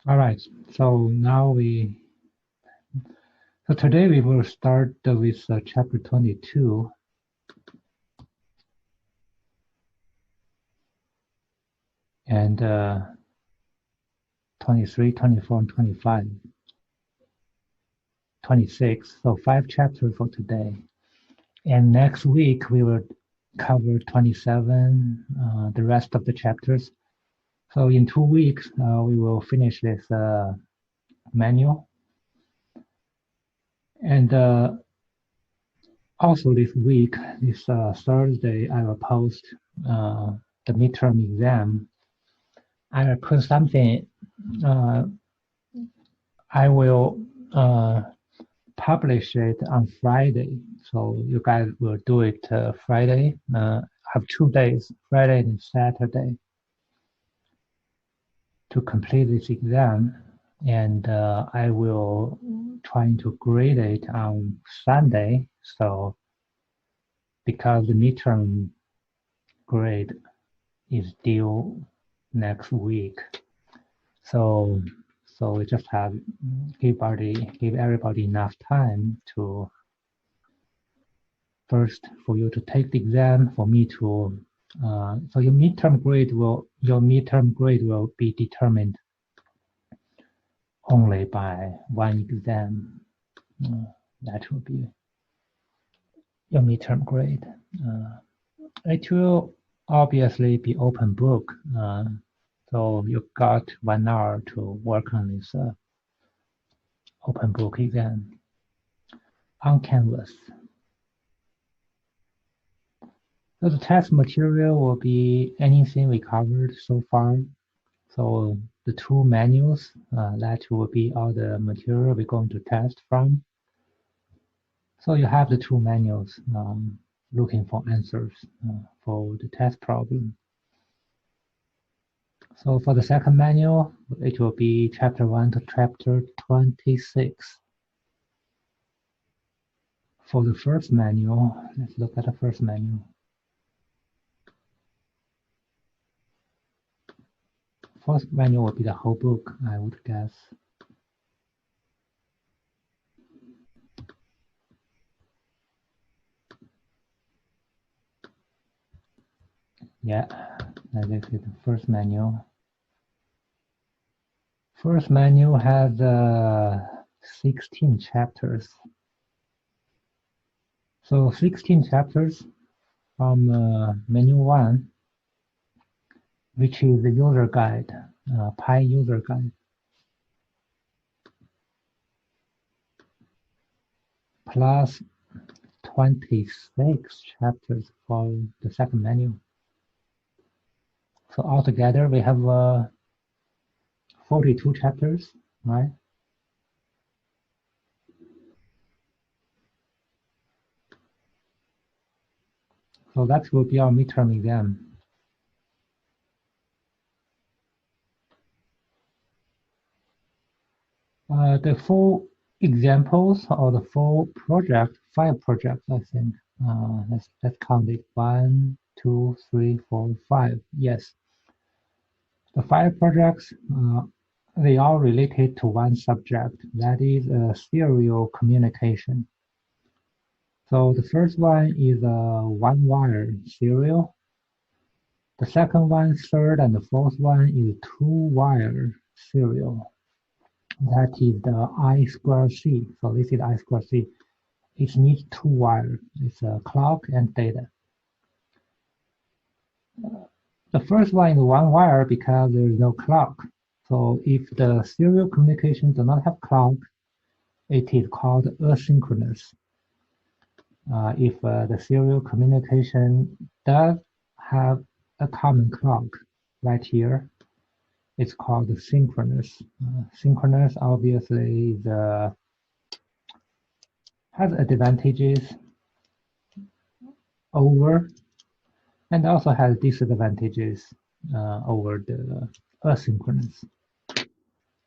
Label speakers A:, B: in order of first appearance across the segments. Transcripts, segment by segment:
A: All right, so today we will start with chapter 22, and 23, 24, and 25, 26. So 5 chapters for today. And next week we will cover 27, the rest of the chapters. So in 2 weeks, we will finish this manual. And also this week, this Thursday, I will post the midterm exam. I will put something, I will publish it on Friday. So you guys will do it Friday. Have 2 days, Friday and Saturday, to complete this exam. And I will try to grade it on Sunday. So because the midterm grade is due next week, so we just have give everybody enough time to first for you to take the exam, for me to so your midterm grade will be determined only by one exam. That will be your midterm grade. It will obviously be open book. So you got 1 hour to work on this open book exam on Canvas. So the test material will be anything we covered so far. So the 2 manuals, that will be all the material we're going to test from. So you have the 2 manuals looking for answers for the test problem. So for the second manual, it will be chapter 1 to chapter 26. For the first manual, let's look at the first manual. First manual will be the whole book, I would guess. Yeah, this is the first manual. First manual has 16 chapters. So 16 chapters from manual 1, which is the user guide, Pi user guide, plus 26 chapters for the second manual. So altogether we have 42 chapters, right? So that will be our midterm exam. The 4 examples or the 4 projects, 5 projects, I think. Let's count it. 1, 2, 3, 4, 5. Yes. The 5 projects, they are related to one subject, that is serial communication. So the first one is a one-wire serial. The second one, third, and the fourth one is two-wire serial. That is the I2C. So this is I2C. It needs 2 wires. It's a clock and data. The first one is one wire because there is no clock. So if the serial communication does not have clock, it is called asynchronous. If the serial communication does have a common clock right here, it's called synchronous. Synchronous obviously is, has advantages over and also has disadvantages over the asynchronous.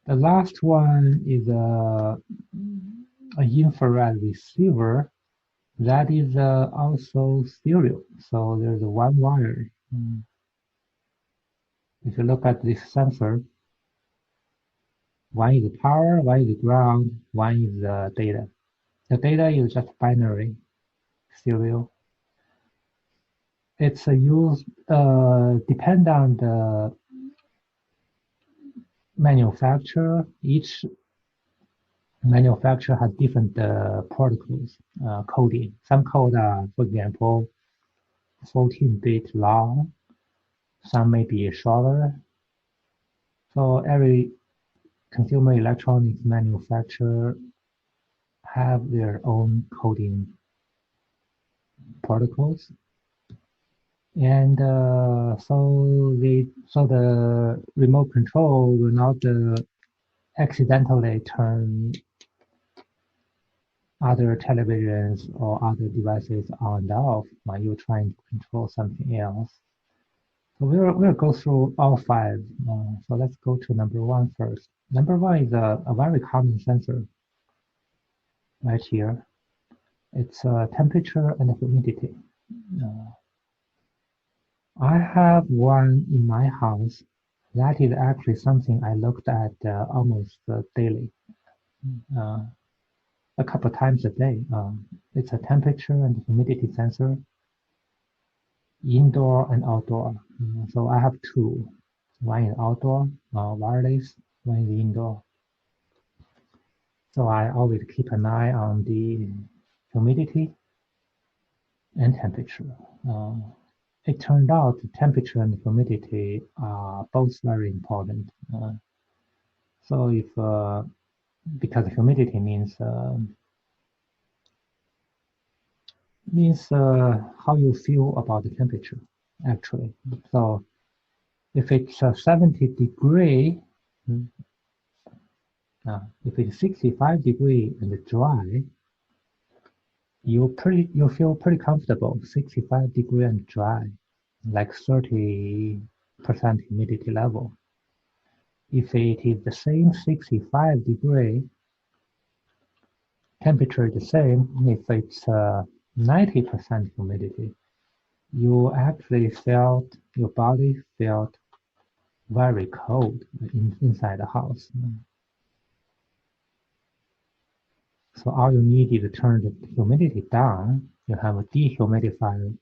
A: The last one is a infrared receiver that is also stereo. So there's one wire. If you look at this sensor, One is power, one is ground, one is data. The data is just binary, serial. It's used depend on the manufacturer. Each manufacturer has different protocols coding. Some code are, for example, 14-bit long. Some may be shorter. So every consumer electronics manufacturer have their own coding protocols. And so the remote control will not accidentally turn other televisions or other devices on and off when you're trying to control something else. So we'll go through all five. So let's go to number one first. Number one is a very common sensor right here. It's temperature and humidity. I have one in my house. That is actually something I looked at almost daily, a couple times a day. It's a temperature and humidity sensor, indoor and outdoor. So I have two. One is outdoor, wireless, one is indoor. So I always keep an eye on the humidity and temperature. It turned out the temperature and humidity are both very important. So if because humidity means how you feel about the temperature, actually. So if it's 70 degree, if it's 65 degree and dry, you feel pretty comfortable. 65 degree and dry, like 30% humidity level. If it is the same 65 degree, temperature is the same, if it's 90% humidity, you actually felt, your body felt very cold inside the house. So all you need is to turn the humidity down. You have a dehumidifier.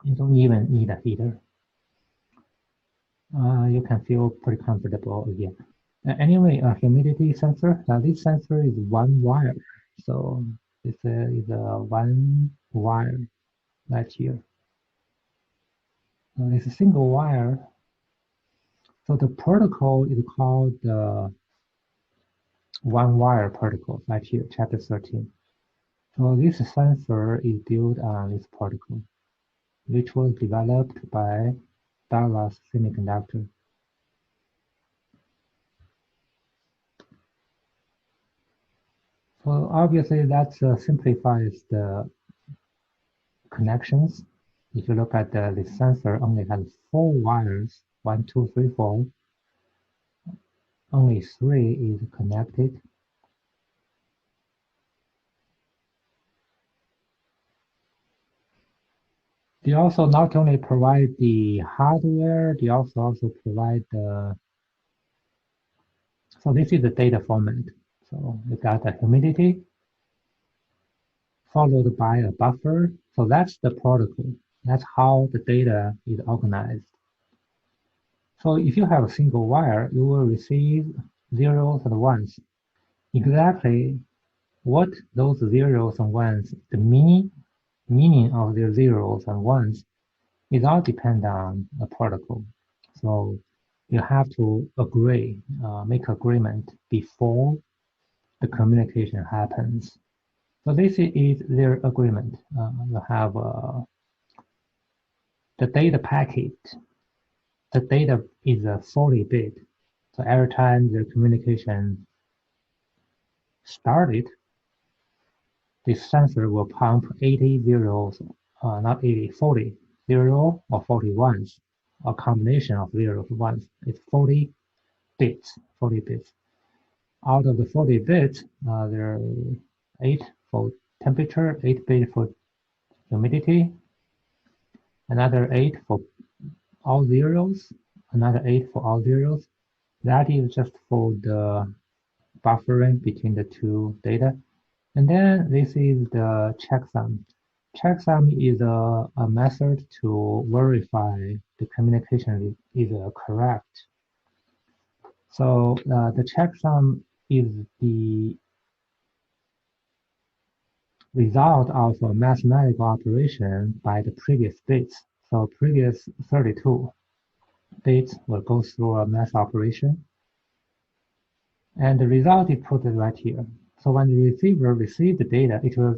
A: You don't even need a heater. You can feel pretty comfortable again. Anyway, a humidity sensor. This sensor is one wire. So this is a one wire right here. It's a single wire. So the protocol is called the one wire protocol right here, chapter 13. So this sensor is built on this protocol, which was developed by Dallas Semiconductor. So obviously that simplifies the connections. If you look at this sensor, only has 4 wires, 1, 2, 3, 4. Only 3 is connected. They also not only provide the hardware, they also provide the, so this is the data format. So you got the humidity, followed by a buffer. So that's the protocol. That's how the data is organized. So if you have a single wire, you will receive zeros and ones. Exactly what those zeros and ones, the meaning of the zeros and ones is all depend on the protocol. So you have to agree, make agreement before the communication happens. So this is their agreement. You have the data packet. The data is a 40-bit. So every time the communication started, this sensor will pump 80 zeros, not 80, 40, 0 or 40 ones, a combination of zeros and ones. It's 40 bits, 40 bits. Out of the 40 bits, there are 8 for temperature, 8 bits for humidity, another 8 for all zeros, another 8 for all zeros, That is just for the buffering between the two data. And then this is the checksum. Checksum is a method to verify the communication is correct. So the checksum is the result of a mathematical operation by the previous bits. So previous 32 bits will go through a math operation, and the result is put right here. So when the receiver receives the data, it will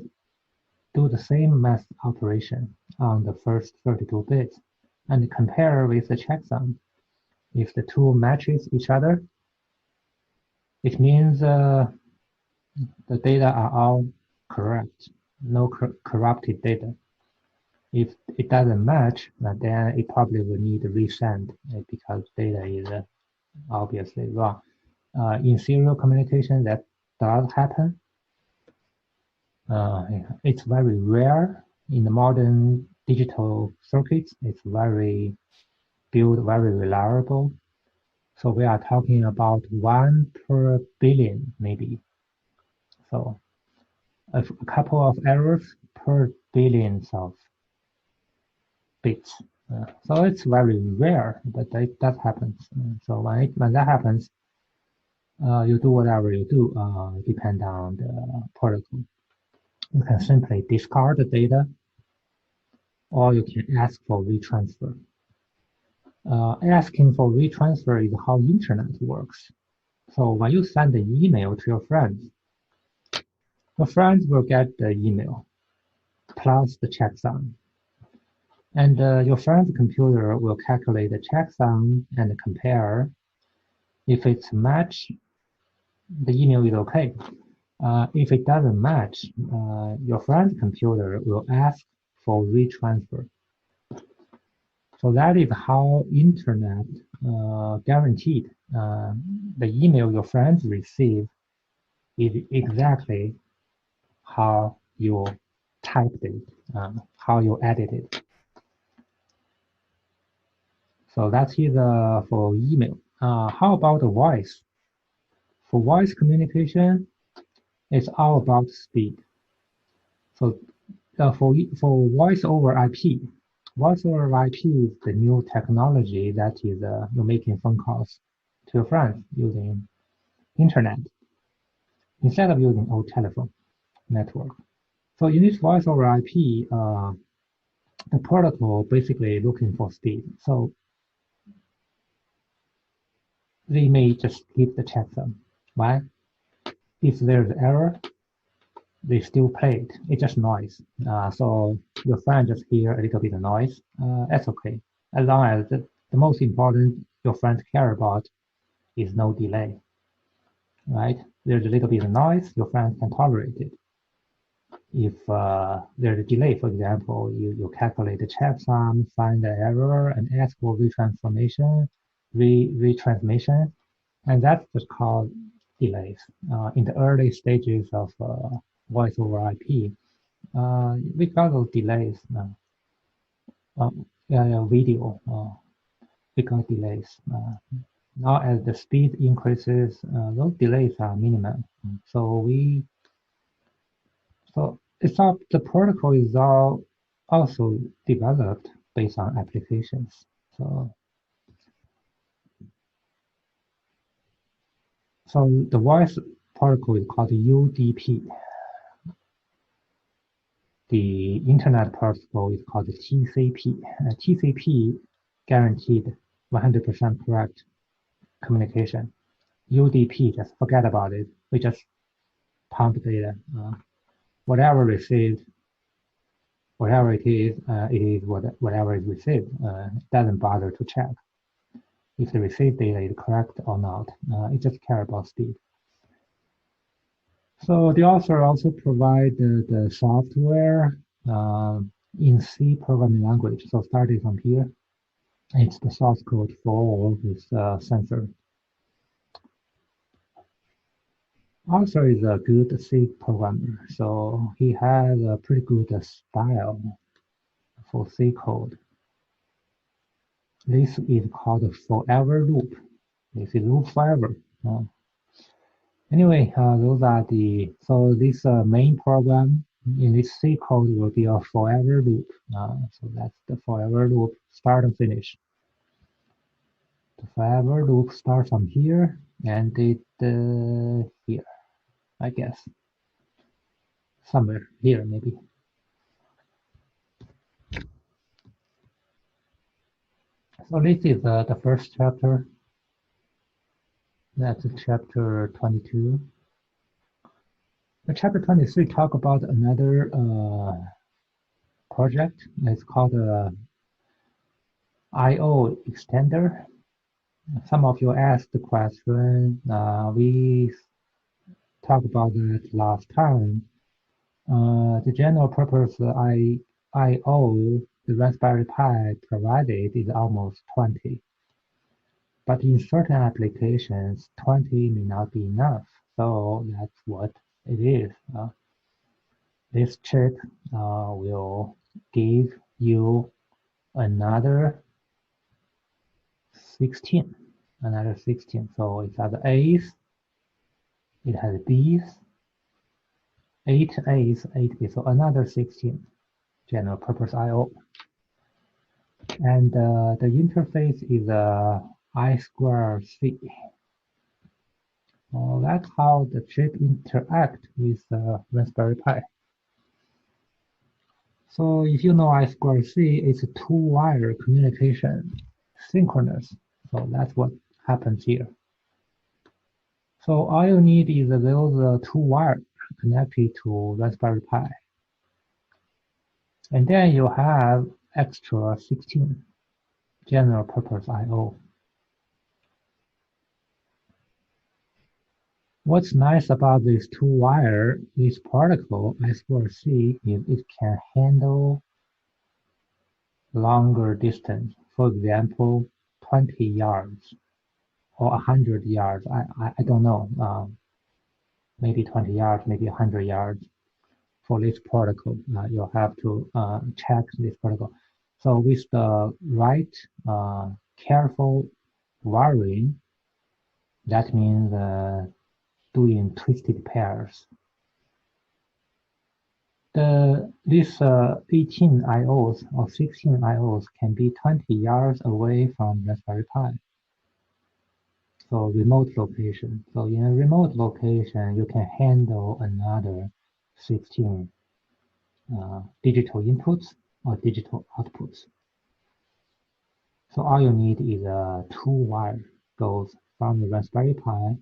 A: do the same math operation on the first 32 bits and compare with the checksum. If the two matches each other, it means the data are all correct, no corrupted data. If it doesn't match, then it probably will need to resend because data is obviously wrong. In serial communication, that does happen. It's very rare in the modern digital circuits. It's very reliable. So we are talking about 1 per billion, maybe. So a couple of errors per billions of bits. So it's very rare, but that happens. So when that happens, you do whatever you do, depend on the protocol. You can simply discard the data, or you can ask for retransfer. Asking for retransfer is how internet works. So when you send an email to your friends will get the email plus the checksum. And your friend's computer will calculate the checksum and compare. If it's match, the email is okay. If it doesn't match, your friend's computer will ask for retransfer. So that is how internet guaranteed the email your friends receive is exactly how you typed it, how you edited it. So that is for email. How about voice? For voice communication, it's all about speed. So for voice over IP, voice over IP is the new technology that is you're making phone calls to your friends using internet instead of using old telephone network. So in this voice over IP, the protocol basically looking for speed. So they may just skip the checksum. Why? If there's error, they still play it. It's just noise. So your friend just hear a little bit of noise. That's okay. As long as the most important your friends care about is no delay, right? There's a little bit of noise, your friends can tolerate it. If there's a delay, for example, you calculate the checksum, find the error, and ask for retransformation, retransmission, and that's just called delays. In the early stages of voice over IP, we got those delays. Video, we got delays. Now as the speed increases, those delays are minimal. So it's all the protocol is all also developed based on applications. So the voice protocol is called UDP. The internet protocol is called TCP. TCP guaranteed 100% correct communication. UDP, just forget about it. We just pump data. Whatever received, whatever it is whatever is received. It doesn't bother to check if the received data is correct or not. It just cares about speed. So the author also provide the software in C programming language. So starting from here, it's the source code for this sensor. Author is a good C programmer, so he has a pretty good style for C code. This is called forever loop. This is loop forever. Anyway, those are so this main program in this C code will be a forever loop. So that's the forever loop start and finish. The forever loop starts from here and it here, I guess. Somewhere here, maybe. So this is the first chapter. That's chapter 22. The chapter 23 talk about another project. It's called I/O extender. Some of you asked the question. We talked about that last time. The general purpose I/O the Raspberry Pi provided is almost 20. But in certain applications, 20 may not be enough. So that's what it is. This chip will give you another 16. Another 16. So it has A's, it has B's, 8 A's, 8 B's. So another 16 general purpose I/O. And the interface is I2C. So that's how the chip interact with the Raspberry Pi. So if you know I2C, it's a two-wire communication, synchronous. So that's what happens here. So all you need is those two wires connected to Raspberry Pi. And then you have extra 16 general purpose I/O. What's nice about this two-wire, this protocol, I2C, is it can handle longer distance. For example, 20 yards or 100 yards. I don't know. Maybe 20 yards, maybe 100 yards for this protocol. You'll have to check this protocol. So with the right careful wiring, that means doing twisted pairs. These 18 IOs or 16 IOs can be 20 yards away from Raspberry Pi. So remote location. So in a remote location, you can handle another 16 digital inputs or digital outputs. So all you need is a two-wire goes from the Raspberry Pi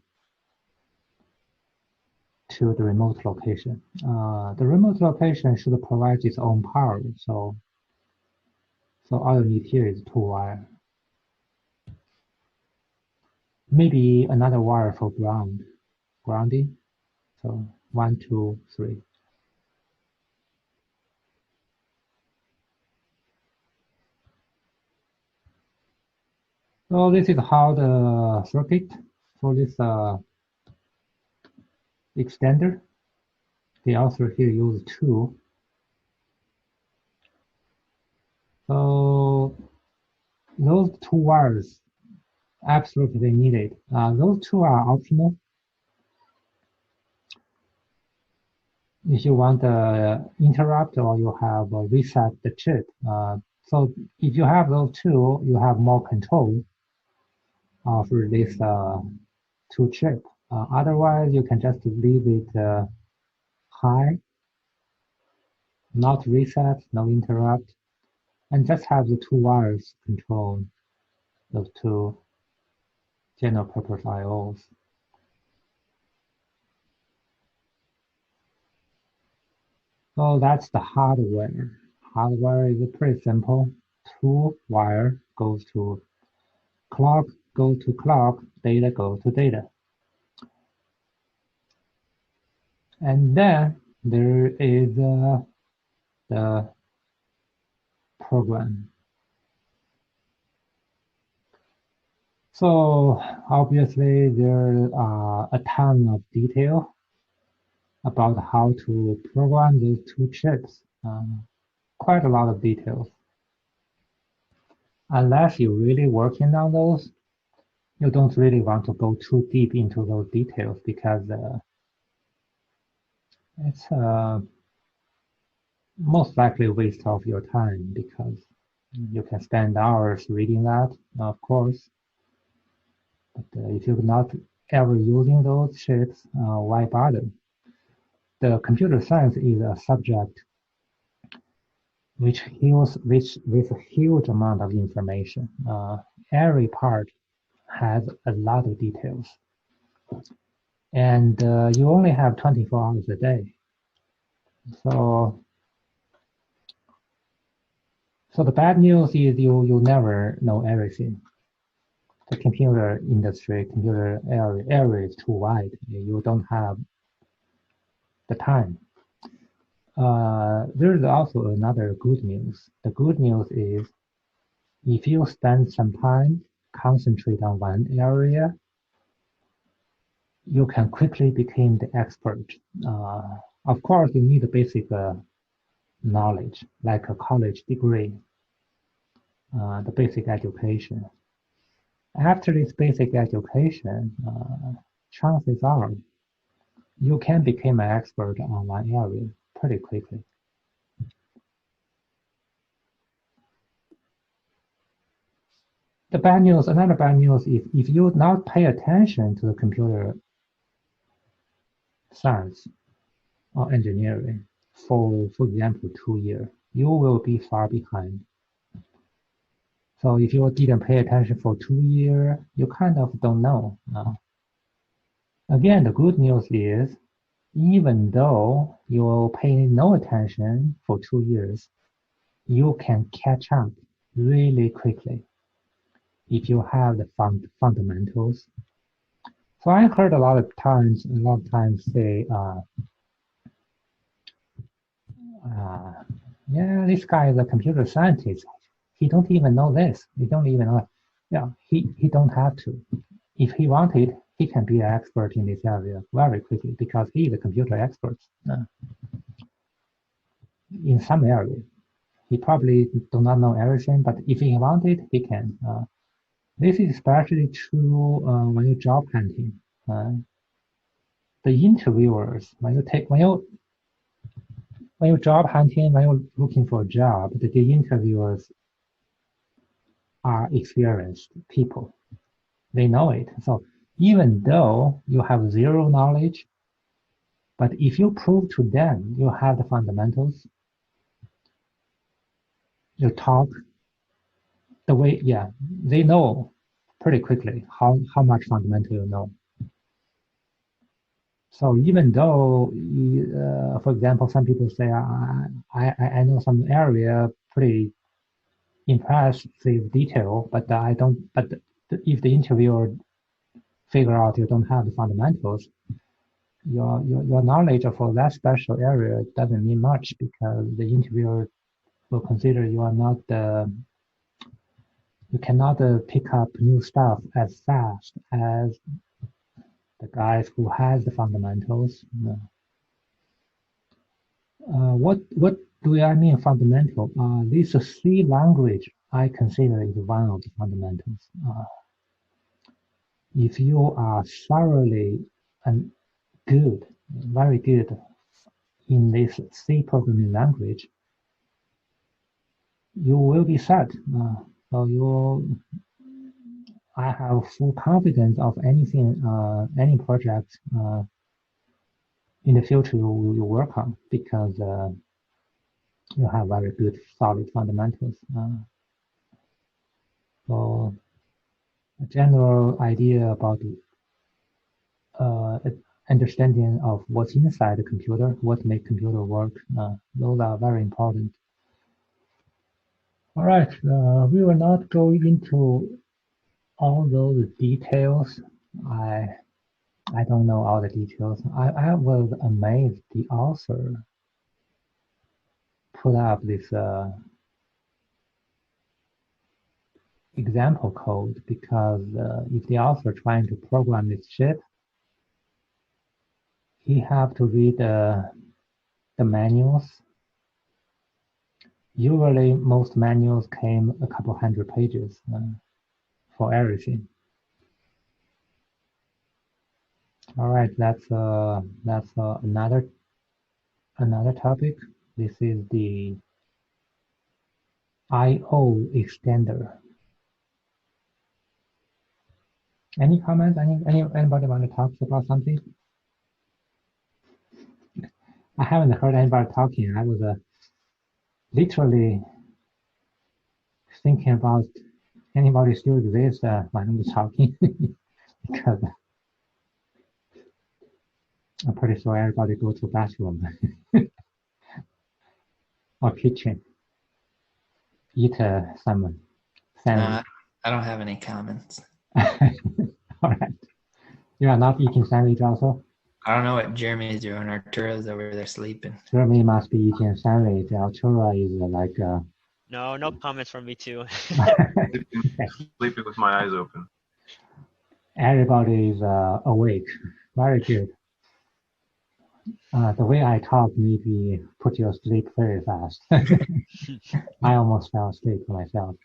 A: to the remote location. The remote location should provide its own power. So all you need here is two wire. Maybe another wire for grounding. So 1, 2, 3. So this is how the circuit for this extender. The author here used 2. So those 2 wires absolutely needed. Those 2 are optional. If you want to interrupt or you have reset the chip. So if you have those 2, you have more control for this 2 chip. Otherwise, you can just leave it high, not reset, no interrupt, and just have the 2 wires control those 2 general purpose IOs. So that's the hardware. Hardware is pretty simple. 2 wire goes to clock, go to clock, data go to data. And then there is the program. So obviously there are a ton of detail about how to program those 2 chips. Quite a lot of details. Unless you're really working on those, you don't really want to go too deep into those details because it's most likely a waste of your time because you can spend hours reading that, of course, but if you're not ever using those shapes, why bother? The computer science is a subject which with a huge amount of information. Every part has a lot of details, and you only have 24 hours a day. So, so the bad news is you never know everything. The computer industry, computer area is too wide. You don't have the time. There is also another good news. The good news is if you spend some time, concentrate on one area, you can quickly become the expert. Of course, you need a basic knowledge, like a college degree, the basic education. After this basic education, chances are you can become an expert on one area pretty quickly. Another bad news is if you not pay attention to the computer science or engineering for example, 2 years, you will be far behind. So if you didn't pay attention for 2 years, you kind of don't know. Again, the good news is even though you pay no attention for 2 years, you can catch up really quickly if you have the fundamentals. So I heard a lot of times say, yeah, this guy is a computer scientist. He don't even know this. He don't even know. Yeah, he don't have to. If he wanted, he can be an expert in this area very quickly because he is a computer expert in some area. He probably do not know everything, but if he wanted, he can. This is especially true when you job hunting. The interviewers, when you job hunting, when you're looking for a job, the interviewers are experienced people. They know it. So even though you have zero knowledge, but if you prove to them you have the fundamentals, you talk the way, yeah, they know pretty quickly how much fundamental you know. So even though, for example, some people say, I know some area pretty impressive detail, but I don't, but if the interviewer figure out you don't have the fundamentals, your knowledge for that special area doesn't mean much because the interviewer will consider you are not you cannot pick up new stuff as fast as the guys who has the fundamentals. What do I mean fundamental? This C language I consider is one of the fundamentals. If you are thoroughly and good, very good in this C programming language, you will be set. So I have full confidence of anything, any project in the future you work on because you have very good solid fundamentals. So a general idea about uh, understanding of what's inside the computer, what makes computer work, those are very important. All right, we will not go into all those details. I I don't know all the details. I was amazed the author put up this example code because if the author trying to program this chip, he have to read the manuals. Usually, most manuals came a couple hundred pages for everything. All right, that's another topic. This is the I/O extender. Any comments? Anybody want to talk about something? I haven't heard anybody talking. I was literally thinking about anybody still exists when I was talking because I'm pretty sure everybody go to bathroom or kitchen, eat some sandwich.
B: No, I don't have any comments.
A: All right. You are not eating sandwich also?
B: I don't know what Jeremy's doing. Arturo's over there sleeping.
A: Jeremy must be eating sandwich. Altura is like
C: No comments from me too.
D: Sleeping with my eyes open.
A: everybody is awake. Very good. The way I talk maybe put you asleep very fast. I almost fell asleep myself.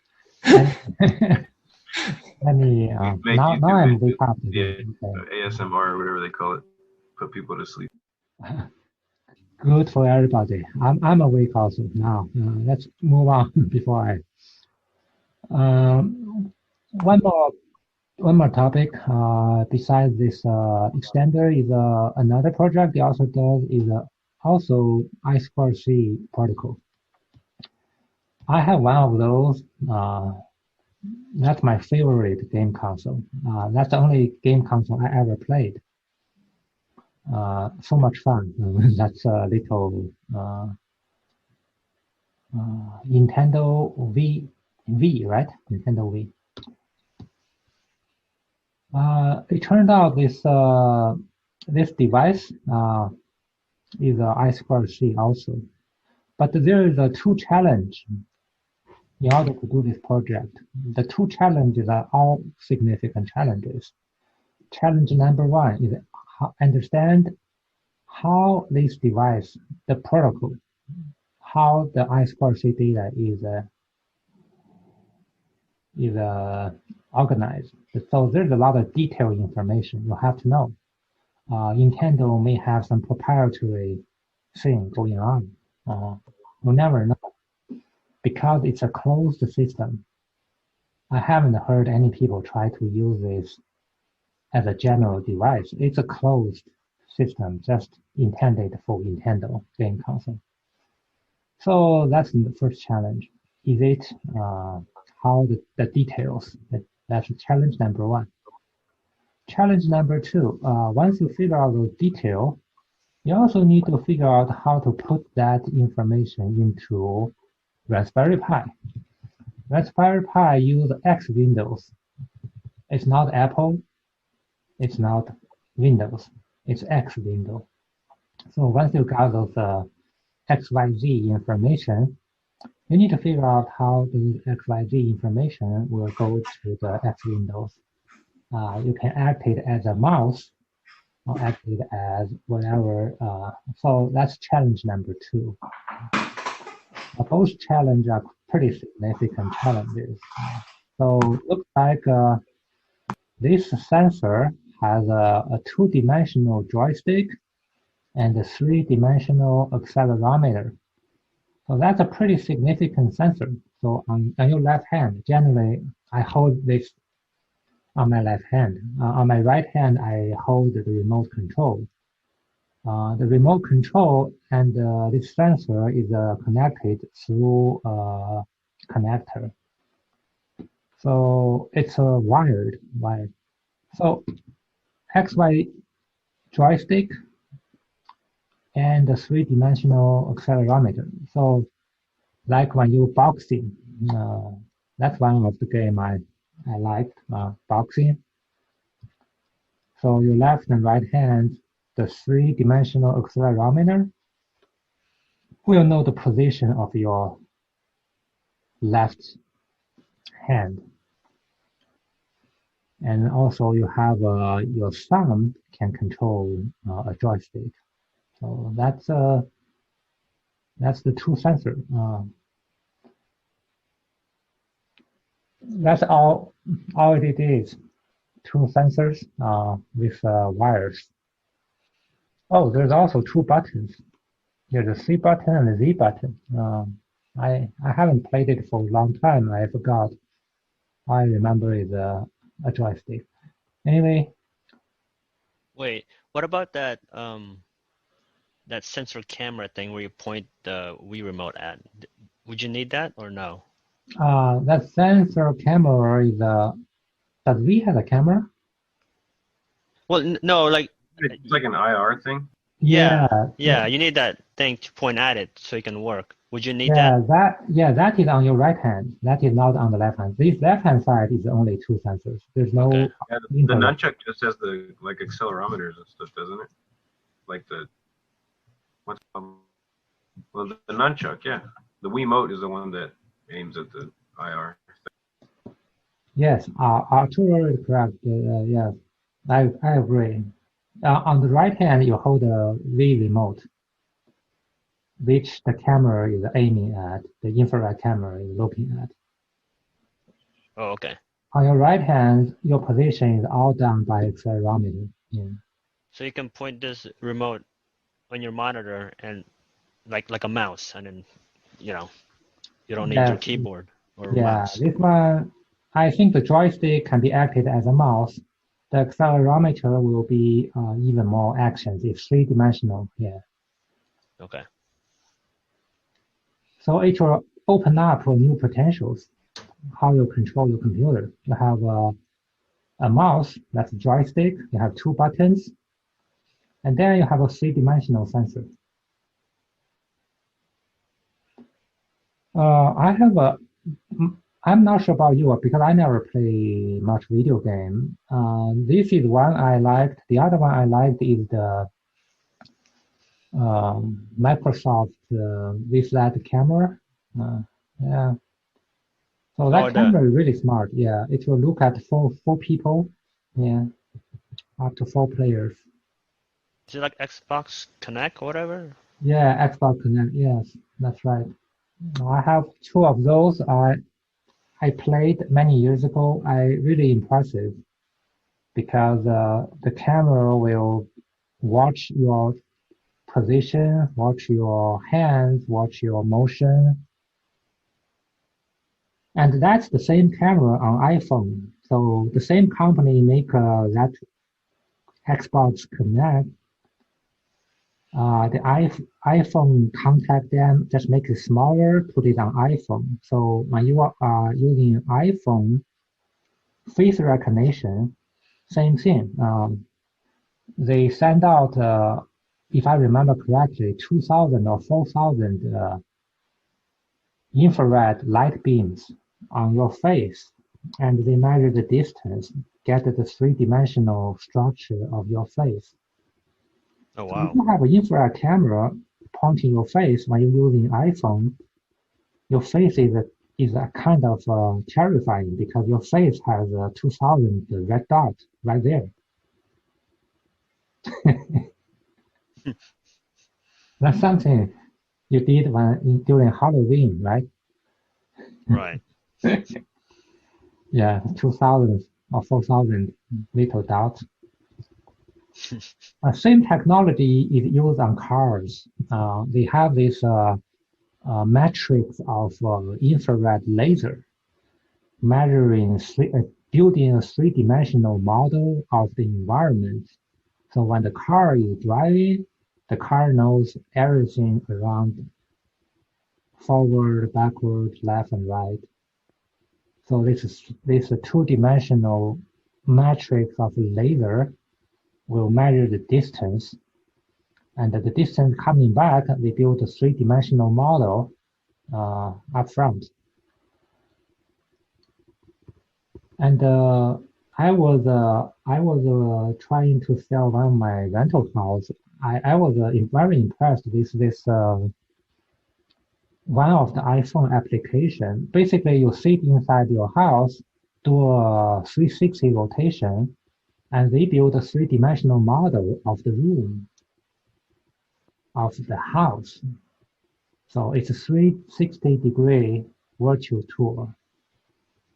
A: Let me now I'm wake up.
D: Yeah, ASMR or whatever they call it. Put people to sleep.
A: Good for everybody. I'm awake also now. Let's move on before I. One more topic. Besides this extender is another project they also does is also I2C protocol. I have one of those. That's my favorite game console. That's the only game console I ever played. So much fun. That's a little Nintendo V, right? Nintendo V. It turned out this device is a I2C also, but there is a two challenge in order to do this project. The two challenges are all significant challenges. Challenge number one is understand how this device, the protocol, how the I2C data is organized. So there's a lot of detailed information you have to know. Nintendo may have some proprietary thing going on. You'll never know because it's a closed system. I haven't heard any people try to use this as a general device. It's a closed system, just intended for Nintendo game console. So that's the first challenge. Is it how the details? That's challenge number one. Challenge number two, once you figure out the detail, you also need to figure out how to put that information into Raspberry Pi. Raspberry Pi use X Windows. It's not Apple. It's not Windows. It's X Windows. So once you got those XYZ information, you need to figure out how the XYZ information will go to the X Windows. You can act it as a mouse or act it as whatever. So that's challenge number two. Both challenges are pretty significant challenges. So looks like this sensor has a two-dimensional joystick and a three-dimensional accelerometer. So that's a pretty significant sensor. So on your left hand, generally I hold this on my left hand. On my right hand, I hold the remote control. The remote control and this sensor is connected through a connector. So it's a wired. So XY joystick and the three-dimensional accelerometer. So like when you boxing, that's one of the game I liked, boxing. So your left and right hand, the three-dimensional accelerometer will know the position of your left hand. And also you have your thumb can control a joystick. So that's the two sensor. That's all it is. Two sensors with wires. Oh, there's also two buttons. There's a C button and a Z button. I haven't played it for a long time. I forgot. I remember it's a joystick. Anyway,
C: Wait, what about that sensor camera thing where you point the Wii remote at? Would you need that or no?
A: that sensor camera is does we have a camera?
C: Well, no, like
D: It's like an IR thing.
C: yeah,
A: Yeah,
C: you need that thing to point at it so it can work. Would you need
A: yeah,
C: that?
A: that is on your right hand. That is not on the left hand. This left hand side is only two sensors. There's no
C: Okay.
D: Yeah, the
A: infrared.
D: nunchuck just has the like accelerometers and stuff, doesn't it? Like the what's it called? Well, the nunchuck, yeah. The Wiimote is the one that aims at the IR.
A: Yes, Arturo is correct. Yeah, I agree. On the right hand, you hold a V remote, which the camera is aiming at, the infrared camera is looking at.
C: Oh, okay.
A: On your right hand, your position is all done by accelerometer. Yeah.
C: So you can point this remote on your monitor and like a mouse, and then you know you don't need your
A: Yes,
C: keyboard or
A: yeah,
C: mouse.
A: this one, I think the joystick can be acted as a mouse. The accelerometer will be even more actions. It's three-dimensional. Yeah.
C: Okay.
A: So it will open up new potentials. How you control your computer. You have a mouse, that's a joystick. You have two buttons, and then you have a three-dimensional sensor. I have a. I'm not sure about you because I never play much video game. This is one I liked. The other one I liked is the Microsoft with that camera. Yeah. So that
C: Oh,
A: camera is really smart. Yeah, it will look at four people. Yeah, up to four players.
C: is it like Xbox Connect or whatever?
A: Yeah, Xbox Connect. Yes, that's right. I have two of those. I played many years ago. I really impressive because the camera will watch your position, watch your hands, watch your motion, and that's the same camera on iPhone. So the same company make that Xbox Connect. The iPhone contact them, just make it smaller, put it on iPhone. So when you are using iPhone, face recognition, same thing. They send out, if I remember correctly, 2,000 or 4,000 infrared light beams on your face, and they measure the distance, get the three-dimensional structure of your face.
C: Oh
A: So if
C: wow.
A: you have an infrared camera pointing your face when you're using iPhone, your face is a kind of terrifying because your face has 2,000 red dots right there. That's something you did during Halloween, right?
C: Right.
A: Yeah, 2,000 or 4,000 little dots. Same technology is used on cars. They have this matrix of infrared laser measuring building a three-dimensional model of the environment. So when the car is driving, the car knows everything around forward, backward, left, and right. So this two-dimensional matrix of laser will measure the distance, and the distance coming back, they build a three-dimensional model up front. And I was trying to sell one of my rental cars. I was very impressed with this one of the iPhone application. Basically, you sit inside your house, do a 360 rotation, and they build a three-dimensional model of the room of the house. So it's a 360-degree virtual tour.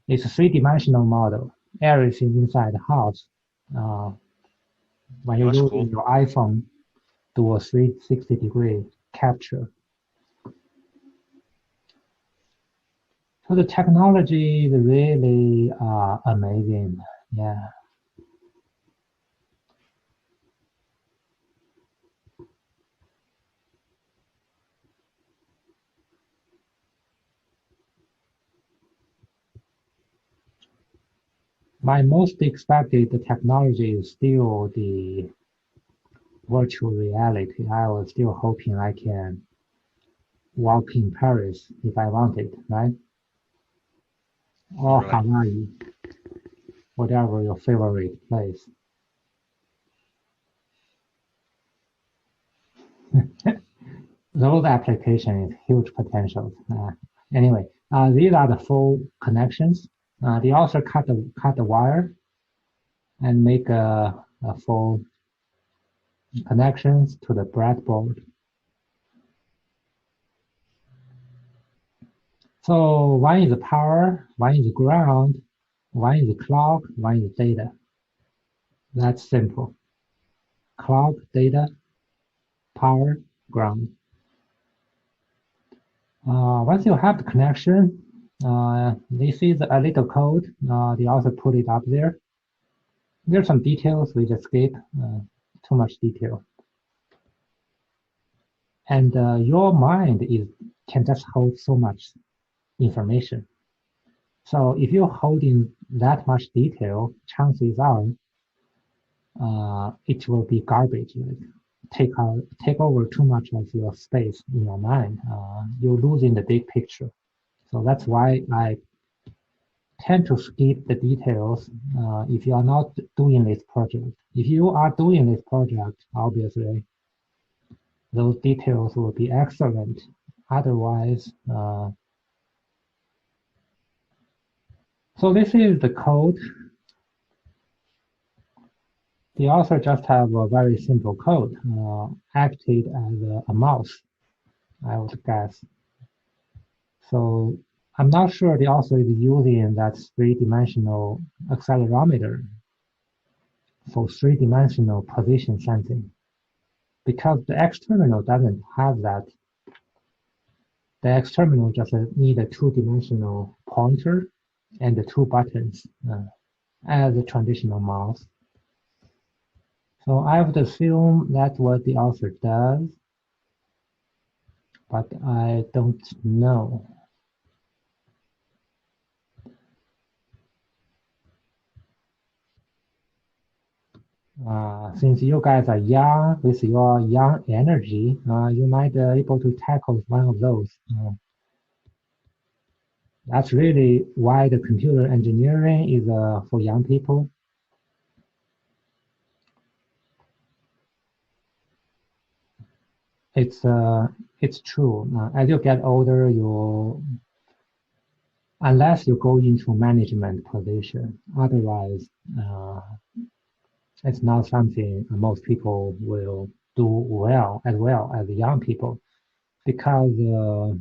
A: It's a three-dimensional model. Everything inside the house. When
C: Oh,
A: you're
C: that's
A: using
C: cool.
A: your iPhone, do a 360-degree capture. So the technology is really amazing. Yeah. My most expected technology is still the virtual reality. I was still hoping I can walk in Paris if I wanted, right? Or
C: Right.
A: Hawaii, whatever your favorite place. Those applications huge potential. Anyway, these are the full connections. They also cut the wire and make a full connections to the breadboard. So one is power, one is ground, one is clock, one is data. That's simple. Clock, data, power, ground. Once you have the connection, this is a little code. They also put it up there. There's some details we just skip. Too much detail. And your mind can just hold so much information. So if you're holding that much detail, chances are it will be garbage. Like take over too much of your space in your mind. You're losing the big picture. So that's why I tend to skip the details if you are not doing this project. If you are doing this project, obviously, those details will be excellent. Otherwise, so this is the code. The author just have a very simple code, acted as a mouse, I would guess. So I'm not sure the author is using that three-dimensional accelerometer for three-dimensional position sensing, because the X terminal doesn't have that. The X terminal just need a two-dimensional pointer and the two buttons as a traditional mouse. So I would assume that's what the author does, but I don't know. Since you guys are young, with your young energy, you might be able to tackle one of those. That's really why the computer engineering is for young people. It's true. As you get older, unless you go into management position, otherwise, it's not something most people will do well as young people, because you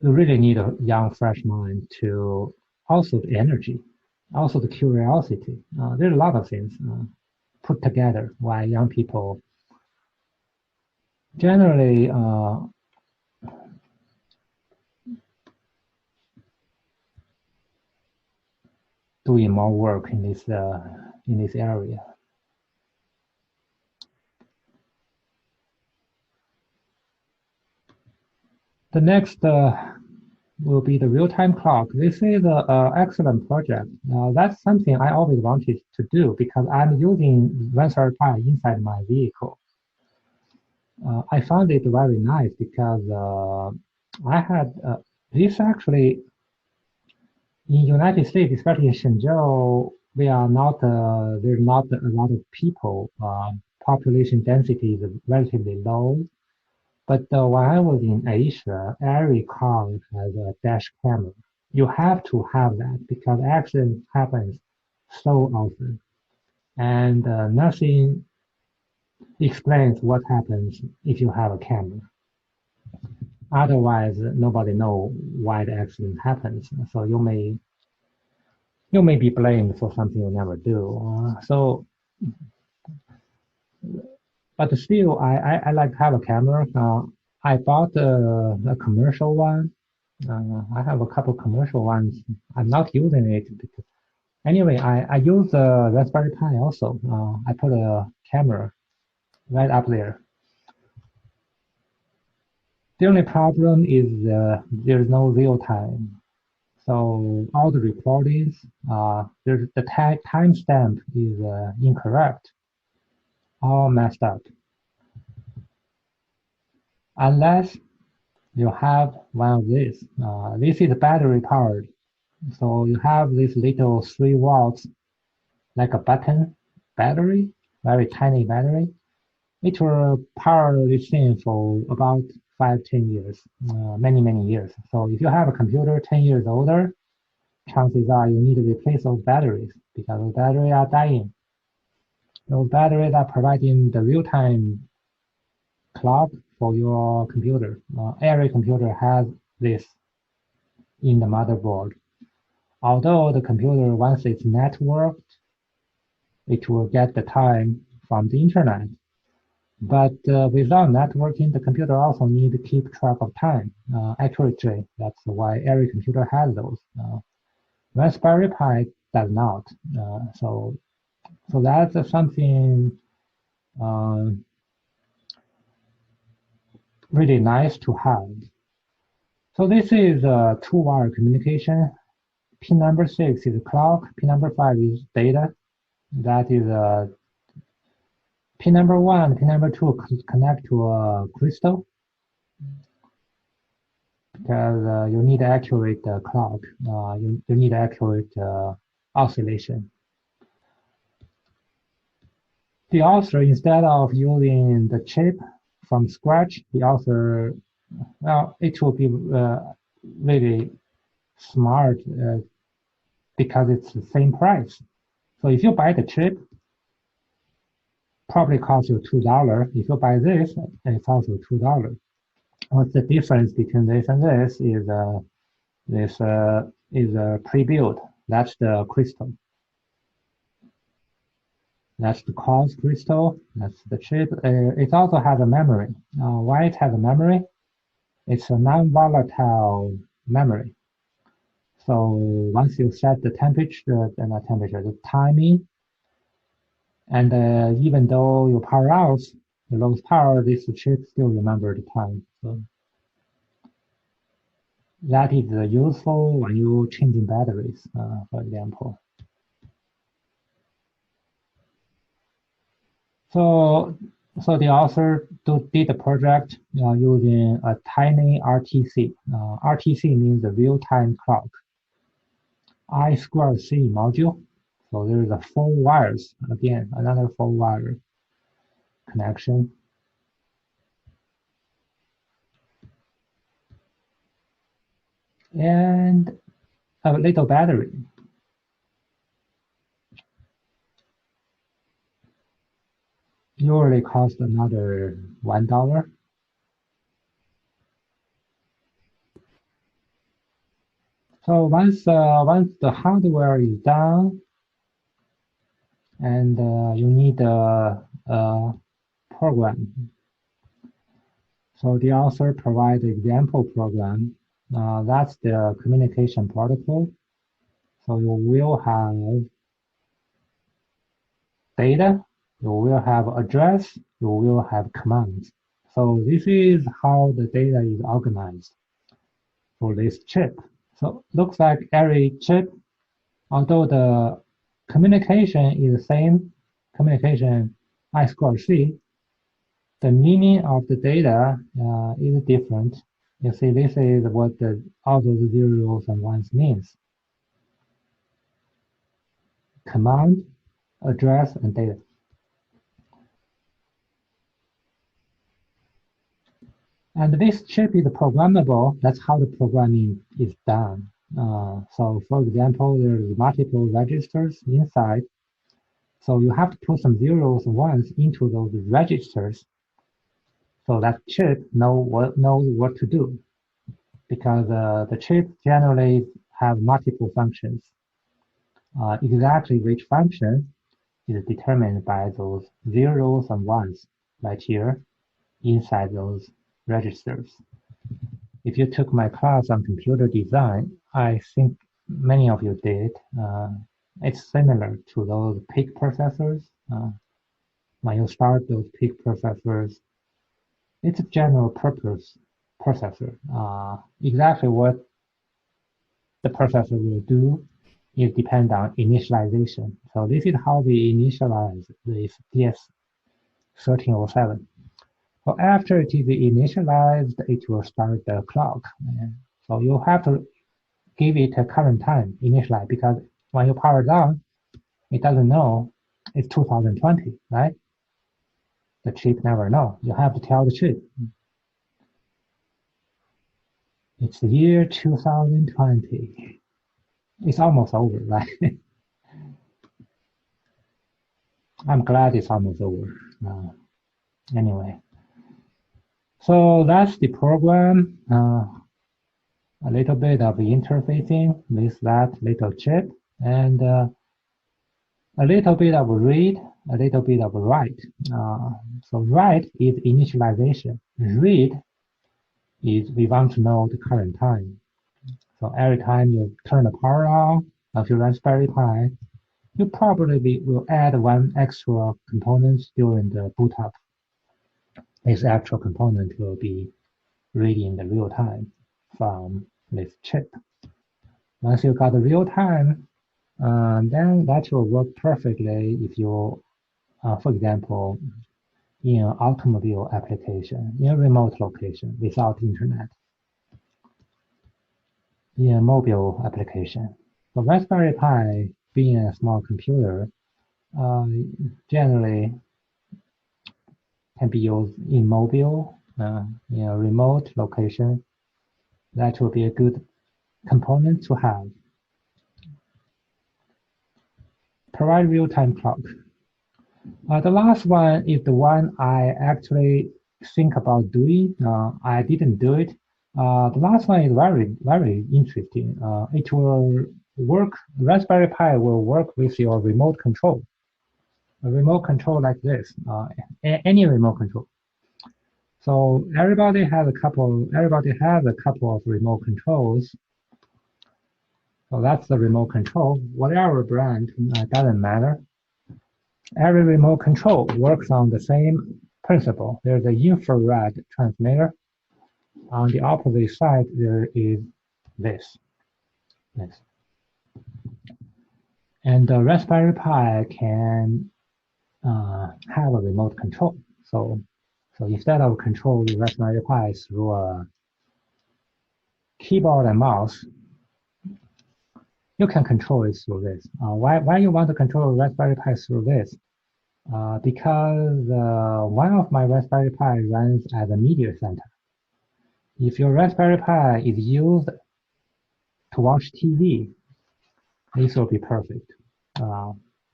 A: really need a young, fresh mind to also the energy, also the curiosity. There's a lot of things put together why young people generally doing more work in this area. The next will be the real-time clock. This is an excellent project. That's something I always wanted to do because I'm using Raspberry Pi inside my vehicle. I found it very nice because I had this actually in United States, especially in Shenzhou, we are not there's not a lot of people. Population density is relatively low. But when I was in Asia, every car has a dash camera. You have to have that because accident happens so often, and nothing explains what happens if you have a camera. Otherwise, nobody know why the accident happens. So you may be blamed for something you never do. So But still, I like to have a camera. I bought a commercial one. I have a couple commercial ones. I'm not using it because anyway, I use a Raspberry Pi also. I put a camera right up there. The only problem is there's no real time. So all the recordings, there's the timestamp is incorrect, all messed up. Unless you have one of these. This is battery powered. So you have this little 3 watts, like a button battery, very tiny battery. It will power this thing for about 5-10 years, many years. So if you have a computer 10 years older, chances are you need to replace those batteries because those batteries are dying. Those batteries are providing the real-time clock for your computer. Every computer has this in the motherboard. Although the computer, once it's networked, it will get the time from the internet. But without networking, the computer also needs to keep track of time accurately. That's why every computer has those. Raspberry Pi does not. So that's something really nice to have. So this is a 2-wire communication. Pin number 6 is clock. Pin number 5 is data. That is pin number 1, pin number 2 connect to a crystal because you need accurate clock. You need accurate oscillation. The author, instead of using the chip from scratch, the author, well, it will be really smart because it's the same price. So if you buy the chip, probably costs you $2. If you buy this, it's also $2. What's the difference between this and this is this is pre-built. That's the crystal. That's the quartz crystal. That's the chip. It also has a memory. Why it has a memory? It's a non-volatile memory. So once you set the temperature, the timing, and even though you power out, you lose power, this chip still remember the time. So that is useful when you changing batteries, for example. So the author did the project using a tiny RTC. RTC means the real-time clock. I2C module. So there is a 4 wires. Again, another 4-wire connection. And a little battery. Usually cost another $1. So once the hardware is done, and you need a program. So the author provides example program. That's the communication protocol. So you will have data, you will have address, you will have commands. So this is how the data is organized for this chip. So looks like every chip, although the communication is the same, communication I2C, the meaning of the data is different. You see, this is what all those zeros and ones means. Command, address, and data. And this chip is programmable. That's how the programming is done. So for example, there's multiple registers inside. So you have to put some zeros and ones into those registers so that chip knows what to do. Because the chip generally have multiple functions. Exactly which function is determined by those zeros and ones. right here inside those registers. If you took my class on computer design, I think many of you did. It's similar to those peak processors. When you start those peak processors, it's a general purpose processor. Exactly what the processor will do is depend on initialization. So this is how we initialize this DS1307. So after it is initialized, it will start the clock. So you have to give it a current time initialize, because when you power down, it doesn't know it's 2020, right? The chip never know. You have to tell the chip. It's the year 2020. It's almost over, right? I'm glad it's almost over. Anyway, so that's the program. A little bit of interfacing with that little chip, and a little bit of read, a little bit of write. So write is initialization. Read is we want to know the current time. So every time you turn the power on of your Raspberry Pi, you probably will add one extra component during the boot up. This actual component will be reading the real time from this chip. Once you got the real time, then that will work perfectly if you, for example, in an automobile application, in a remote location without internet, in a mobile application. So Raspberry Pi, being a small computer, generally can be used in mobile, in a remote location. That will be a good component to have. Provide real-time clock. The last one is the one I actually think about doing. I didn't do it. The last one is very, very interesting. It will work, Raspberry Pi will work with your remote control. A remote control like this, any remote control. So everybody has a couple of remote controls. So that's the remote control. Whatever brand, doesn't matter. Every remote control works on the same principle. There's an infrared transmitter. On the opposite side, there is this. And the Raspberry Pi can have a remote control. So instead of controlling Raspberry Pi through a keyboard and mouse, you can control it through this. Why you want to control Raspberry Pi through this? Because one of my Raspberry Pi runs as a media center. If your Raspberry Pi is used to watch TV, this will be perfect.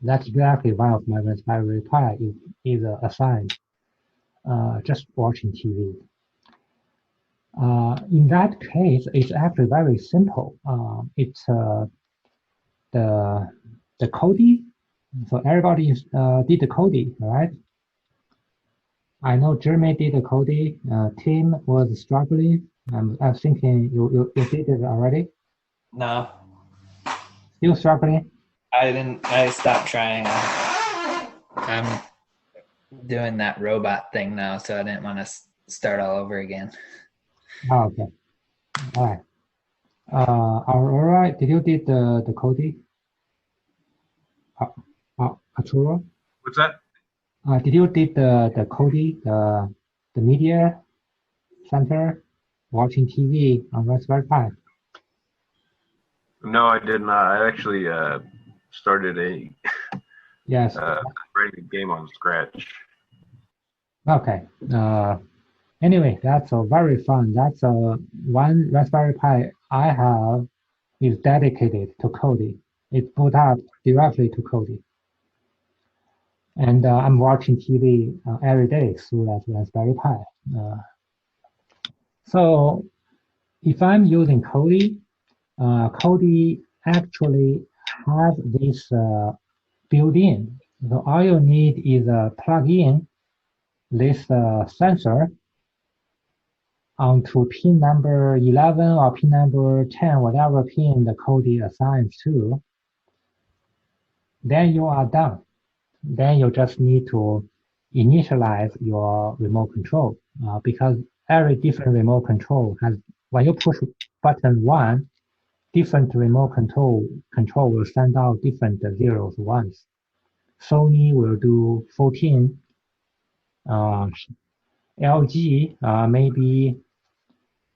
A: That's exactly one of my Raspberry Pi is assigned just watching TV. In that case, it's actually very simple. It's the coding. So everybody did the coding, right? I know Jeremy did the coding. Tim was struggling. I'm thinking you did it already.
B: No,
A: Still struggling?
B: I didn't. I stopped trying. I'm doing that robot thing now, so I didn't want to start all over again.
A: Oh, okay. All right. All right. Did you did the coding? Arturo?
D: What's that?
A: Did you did the coding, the media center, watching TV on Raspberry Pi?
D: No, I did not. I actually started
A: Yes.
D: writing a game on Scratch.
A: Okay. Anyway, that's very fun. That's one Raspberry Pi I have is dedicated to coding. It boot up directly to coding. And I'm watching TV every day through that Raspberry Pi. So if I'm using Kodi, Kodi actually has this built-in. So all you need is a plug-in this sensor onto pin number 11 or pin number 10, whatever pin the code assigns to, then you are done. Then you just need to initialize your remote control because every different remote control has, when you push button 1, different remote control will send out different zeros, ones. Sony will do 14. LG maybe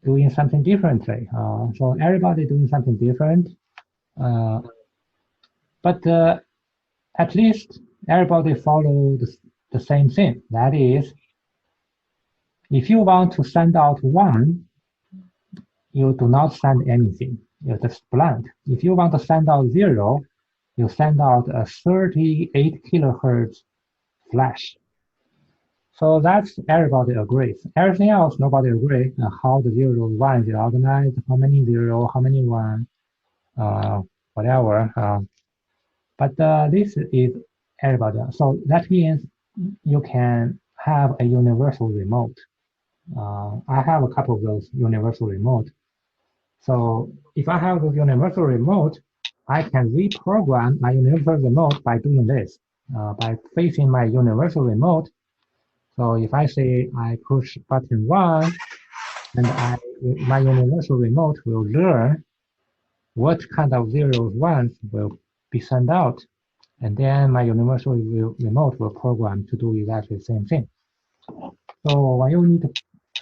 A: doing something differently. So everybody doing something different. But at least everybody follow the same thing. That is, if you want to send out 1, you do not send anything. You just blank. If you want to send out 0, you send out a 38 kilohertz flash. So that's everybody agrees. Everything else, nobody agrees. How the 0, 1 is organized, how many 0, how many 1, whatever. But this is everybody. So that means you can have a universal remote. I have a couple of those universal remote. So if I have the universal remote, I can reprogram my universal remote by doing this, by facing my universal remote. So if I say I push button 1, and my universal remote will learn what kind of zeros, ones will be sent out. And then my universal remote will program to do exactly the same thing. So when you need to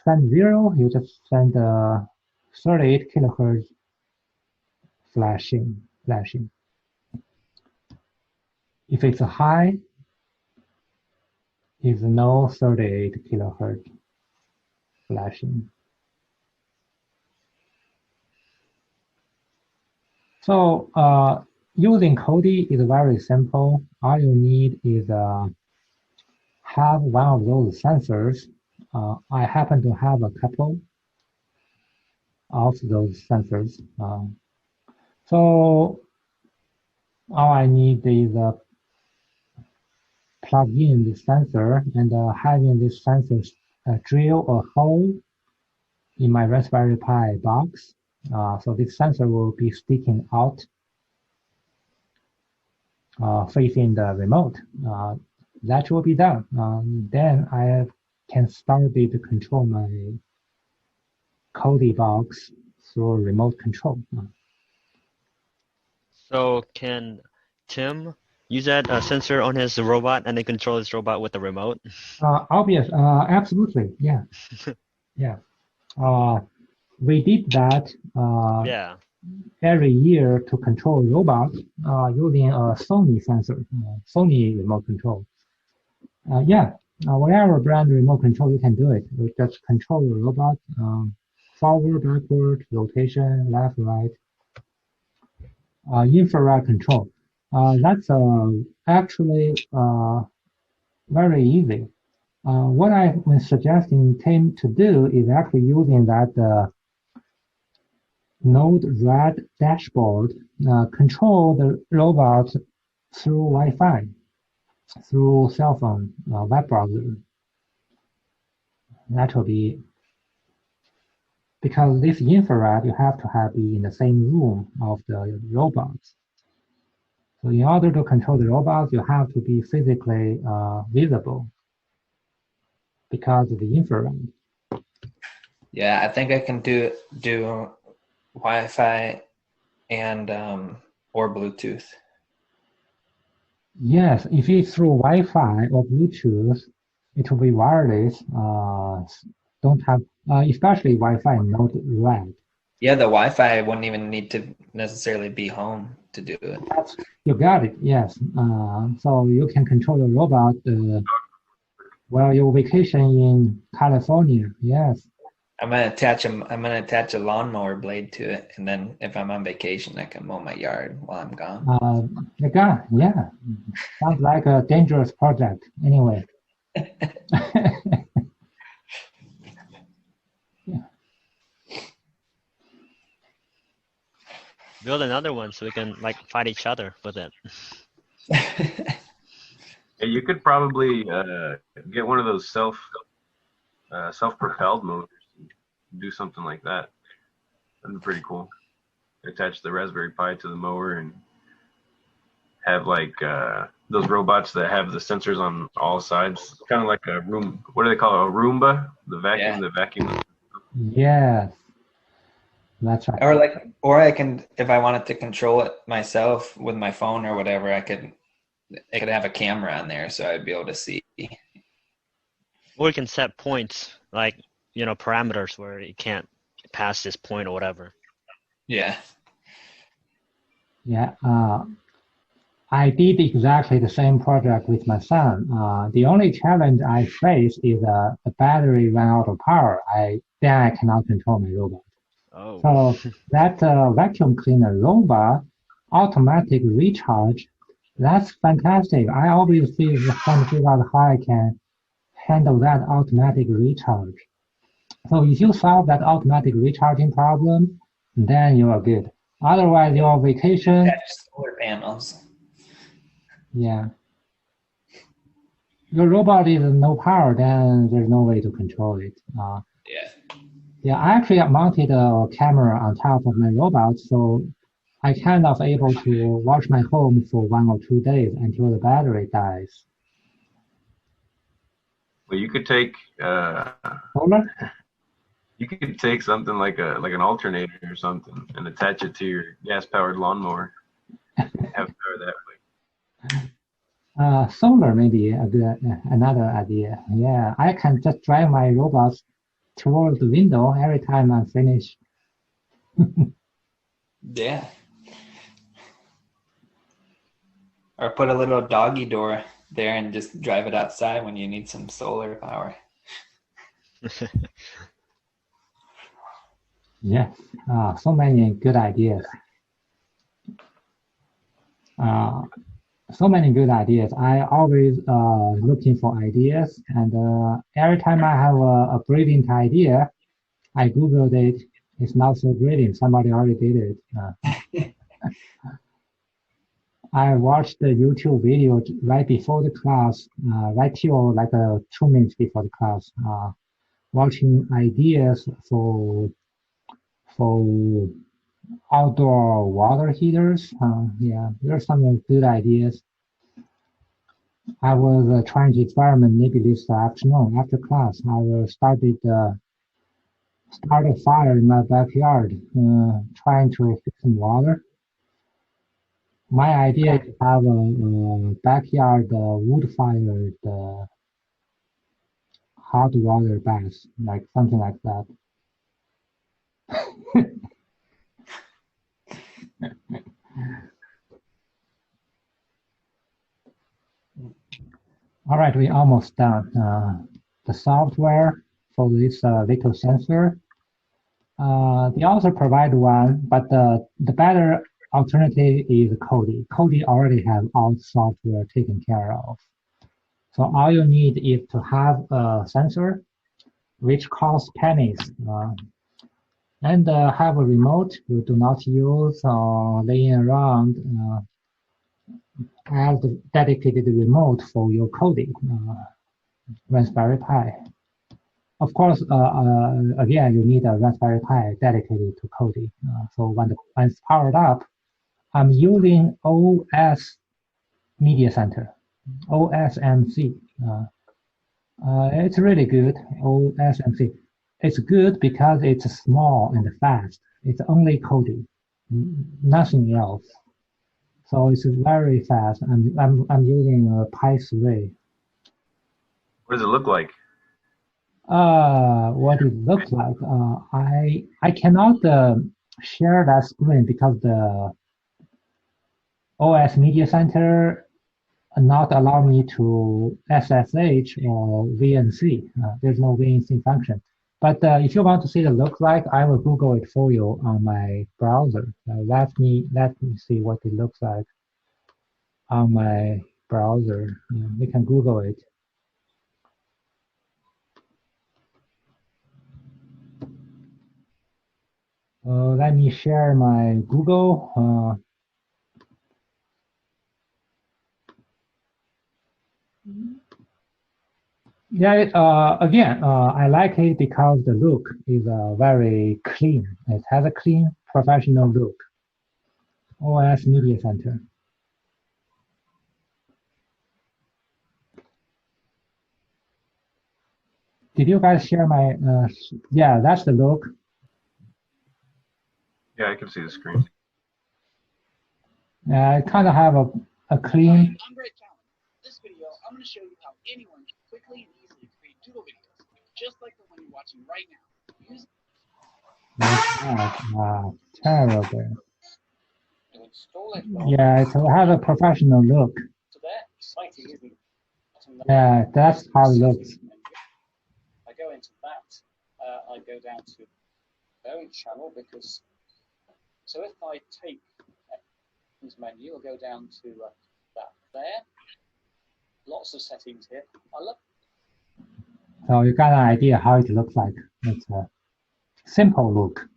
A: send 0, you just send 38 kilohertz flashing. If it's high, it's no 38 kilohertz flashing. So using Kodi is very simple. All you need is have one of those sensors. I happen to have a couple of those sensors. So all I need is plug in the sensor and having this sensor drill a hole in my Raspberry Pi box. So this sensor will be sticking out facing the remote. That will be done. Then I can start to control my Kodi box through remote control.
C: So can Tim use that sensor on his robot and then control his robot with the remote?
A: Obvious, absolutely, yeah, yeah. We did that
C: Yeah.
A: every year to control robots using a Sony sensor, Sony remote control. Yeah, whatever brand remote control, you can do it. You just control the robot forward, backward, rotation, left, right. Infrared control. That's actually very easy. What I've been suggesting Tim to do is actually using that Node-RED dashboard, control the robot through Wi-Fi, through cell phone, web browser. That will be, because this infrared, you have to be in the same room of the robots. So in order to control the robots, you have to be physically visible because of the infrared.
B: Yeah, I think I can do Wi-Fi and or Bluetooth.
A: Yes, if it's through Wi-Fi or Bluetooth, it will be wireless. Don't have, especially Wi-Fi, not RED.
B: Yeah, the Wi-Fi wouldn't even need to necessarily be home to do it.
A: You got it. Yes. So you can control your robot while you vacation in California. Yes.
B: I'm gonna attach a lawnmower blade to it, and then if I'm on vacation, I can mow my yard while I'm gone.
A: Yeah. Sounds like a dangerous project. Anyway. Yeah.
C: Build another one so we can like fight each other with it.
D: You could probably get one of those self-propelled motors and do something like that. That'd be pretty cool. Attach the Raspberry Pi to the mower and have like those robots that have the sensors on all sides, kind of like a room. What do they call it? A Roomba? The vacuum,
B: Yeah.
D: the vacuum.
A: Yes, that's right.
B: Or I can, if I wanted to control it myself with my phone or whatever, I could have a camera on there, so I'd be able to see.
C: Or you can set points, like, parameters where you can't pass this point or whatever.
B: Yeah.
A: Yeah, I did exactly the same project with my son. The only challenge I face is the battery ran out of power. Then I cannot control my robot.
C: Oh.
A: So that vacuum cleaner robot, automatic recharge, that's fantastic. I always trying to figure out how I can handle that automatic recharge. So if you solve that automatic recharging problem, then you are good. Otherwise, your vacation,
B: Attach solar panels.
A: yeah. Your robot is no power, then there's no way to control it.
B: Yeah.
A: Yeah, I actually mounted a camera on top of my robot, so I kind of able to watch my home for 1 or 2 days until the battery dies.
D: Well, you could take
A: Solar?
D: something like an alternator or something and attach it to your gas-powered lawnmower. Have power that way.
A: Solar may be another idea. Yeah, I can just drive my robots towards the window every time I finish.
B: Yeah. Or put a little doggy door there and just drive it outside when you need some solar power.
A: Yes, so many good ideas. So many good ideas. I always looking for ideas, and every time I have a brilliant idea, I Googled it. It's not so brilliant. Somebody already did it. I watched the YouTube video right before the class, right till like 2 minutes before the class, watching ideas for outdoor water heaters. Yeah, there's some good ideas. I was trying to experiment maybe this afternoon after class. I will start a fire in my backyard, trying to fix some water. My idea is to have a backyard wood-fired hot water bath, like something like that. All right, we're almost done. The software for this little sensor, they also provide one, but the better alternative is Kodi. Kodi already have all the software taken care of. So all you need is to have a sensor, which costs pennies, and have a remote you do not use or laying around. Have the dedicated remote for your coding, Raspberry Pi. Of course, again, you need a Raspberry Pi dedicated to coding. So when it's powered up, I'm using OS Media Center, OSMC. It's really good, OSMC. It's good because it's small and fast. It's only coding, nothing else. So it's very fast. I'm using a Pi 3.
D: What does it look like?
A: What it looks like. I cannot share that screen because the OS Media Center not allow me to SSH or VNC. There's no VNC function. But if you want to see the look like, I will Google it for you on my browser. Let me see what it looks like on my browser. We can Google it. Let me share my Google. Yeah, again, I like it because the look is very clean. It has a clean, professional look. OS Media Center. Did you guys share my, yeah, that's the look.
D: Yeah, I can see the screen.
A: I kind of have a clean.
E: I'm Greg Callen. This video, I'm going to show you how anyone can quickly and easily create doodle videos, just like the one you're watching right now.
A: Terrible. Yeah, it has a professional look.
E: So that exciting, isn't it?
A: Yeah, that's how it looks.
E: I go into that. I go down to own channel because. So if I take this menu, I'll go down to that there. Lots of settings here. I love.
A: So you got an idea how it looks like. It's a simple look.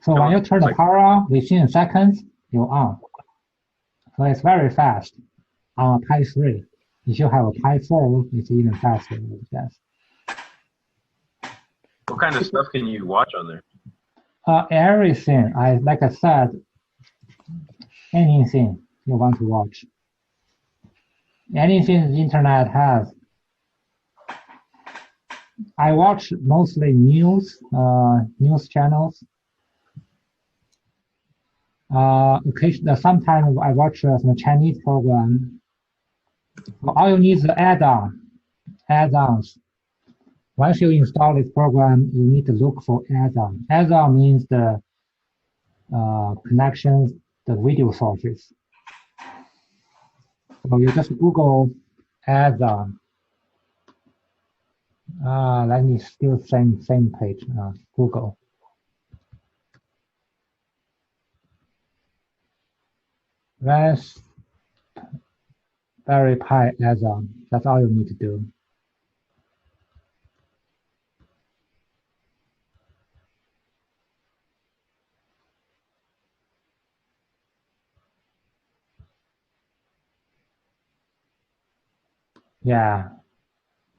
A: So when you turn the power on, within seconds, you're on. So it's very fast on a Pi 3. If you have a Pi 4, it's even faster, I guess.
D: What kind of stuff can you watch on there?
A: Everything. Like I said, anything you want to watch. Anything the internet has. I watch mostly news channels. Occasionally, sometimes I watch some Chinese program. All you need is the add-ons. Once you install this program, you need to look for add-on. Add-on means the connections, the video sources. So you just Google add-on. Let me still same page. Google. Raspberry Pi add-on. That's all you need to do. Yeah,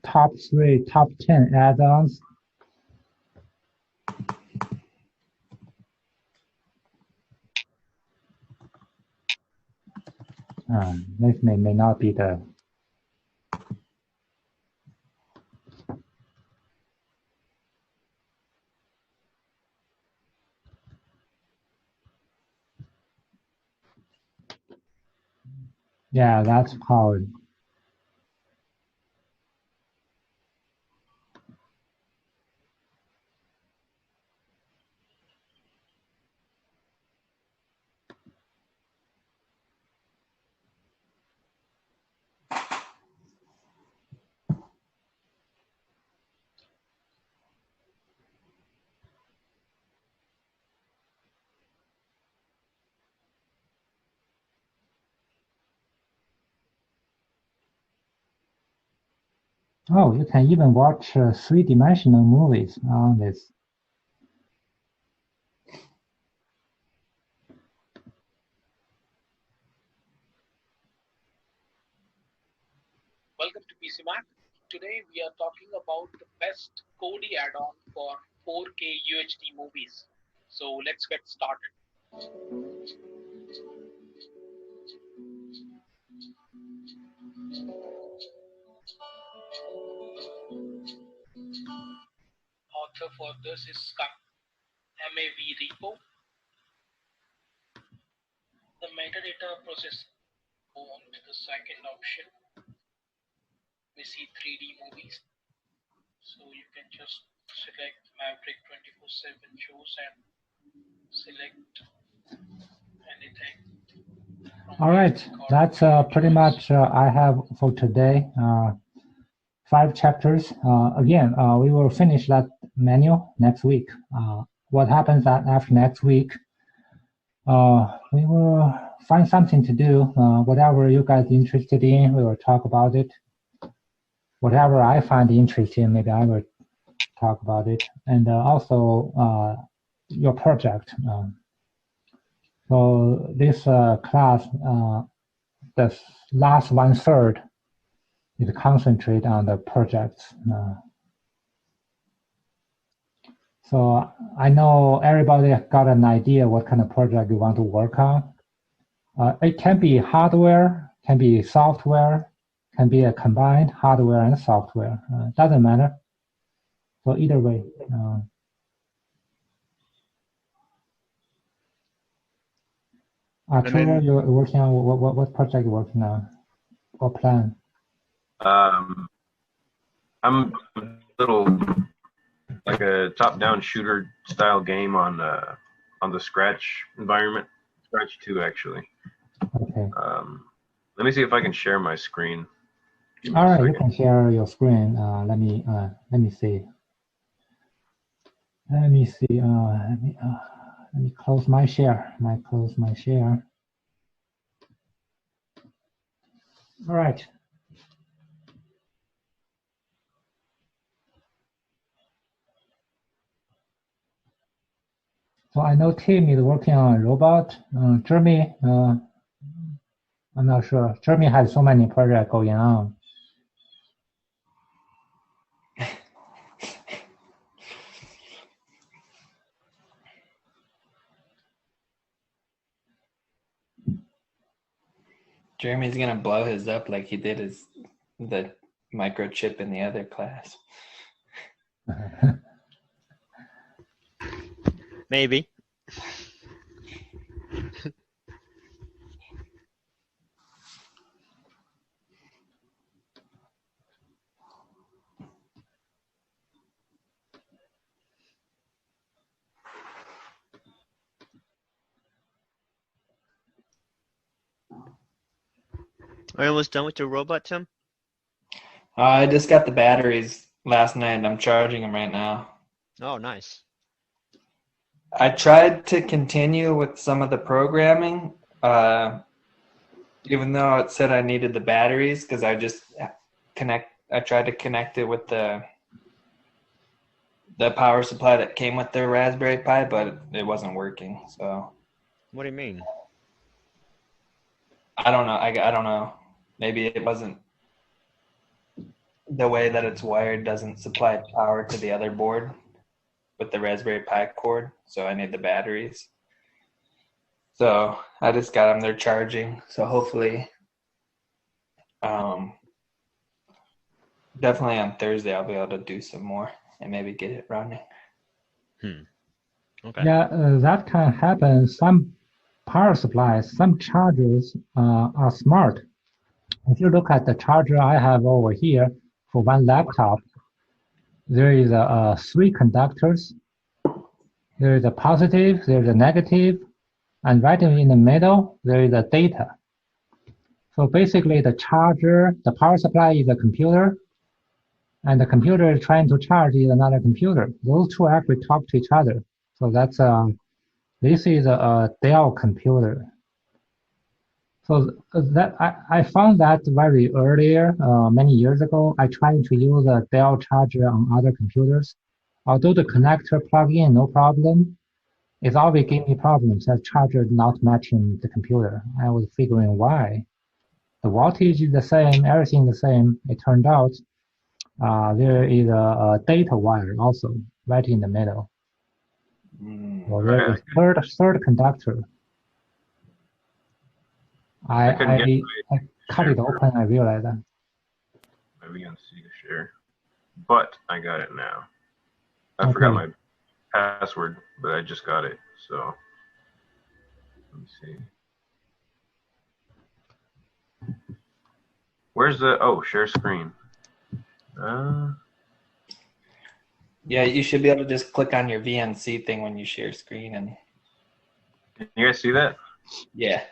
A: top 3, top 10 add-ons. This may not be the. Yeah, that's powered. Oh, you can even watch 3-dimensional movies on this.
E: Welcome to PC Mac. Today we are talking about the best Kodi add-on for 4K UHD movies. So let's get started. Author for this is Scott MAV repo. The metadata process. Go on to the second option. We see 3D movies. So you can just select Maverick 24/7 shows and select anything.
A: All right, that's pretty much I have for today. 5 chapters. Again, we will finish that manual next week. What happens after next week? We will find something to do. Whatever you guys are interested in, we will talk about it. Whatever I find interesting, maybe I will talk about it. And also your project. So this class, the last 1/3 is concentrate on the projects. So I know everybody got an idea what kind of project you want to work on. It can be hardware, can be software, can be a combined hardware and software. Doesn't matter. So either way. Trevor, you're working on what project you're working on? What plan?
D: I'm a little like a top-down shooter style game on the Scratch environment. Scratch 2, actually.
A: Okay.
D: Let me see if I can share my screen.
A: All right, you can share your screen. Let me see. Let me close my share. Close my share. All right. So I know Tim is working on a robot. Jeremy, I'm not sure. Jeremy has so many projects going on.
B: Jeremy's gonna blow his up like he did the microchip in the other class.
C: Maybe. Are you almost done with your robot, Tim?
B: I just got the batteries last night. I'm charging them right now.
C: Oh, nice.
B: I tried to continue with some of the programming, even though it said I needed the batteries, because I tried to connect it with the power supply that came with the Raspberry Pi, but it wasn't working. So
C: What do you mean?
B: I don't know. I don't know. Maybe it wasn't the way that it's wired doesn't supply power to the other board with the Raspberry Pi cord, so I need the batteries. So I just got them there charging. So hopefully, definitely on Thursday I'll be able to do some more and maybe get it running.
C: Okay.
A: Yeah, that can happen. Some power supplies, some chargers are smart. If you look at the charger I have over here for one laptop, there is 3 conductors. There is a positive, there is a negative, and right in the middle, there is a data. So basically the charger, the power supply is a computer, and the computer is trying to charge is another computer. Those two actually talk to each other. So that's this is a Dell computer. So that I found that very earlier, many years ago. I tried to use a Dell charger on other computers. Although the connector plug in, no problem, it always gave me problems that charger not matching the computer. I was figuring why. The voltage is the same, everything the same. It turned out there is a data wire also right in the middle. So there is third conductor. I cut it open. I realized that.
D: Maybe on see the share, but I got it now. I forgot my password, but I just got it. So let me see. Where's the share screen?
B: Yeah, you should be able to just click on your VNC thing when you share screen and.
D: Can you guys see that?
B: Yeah.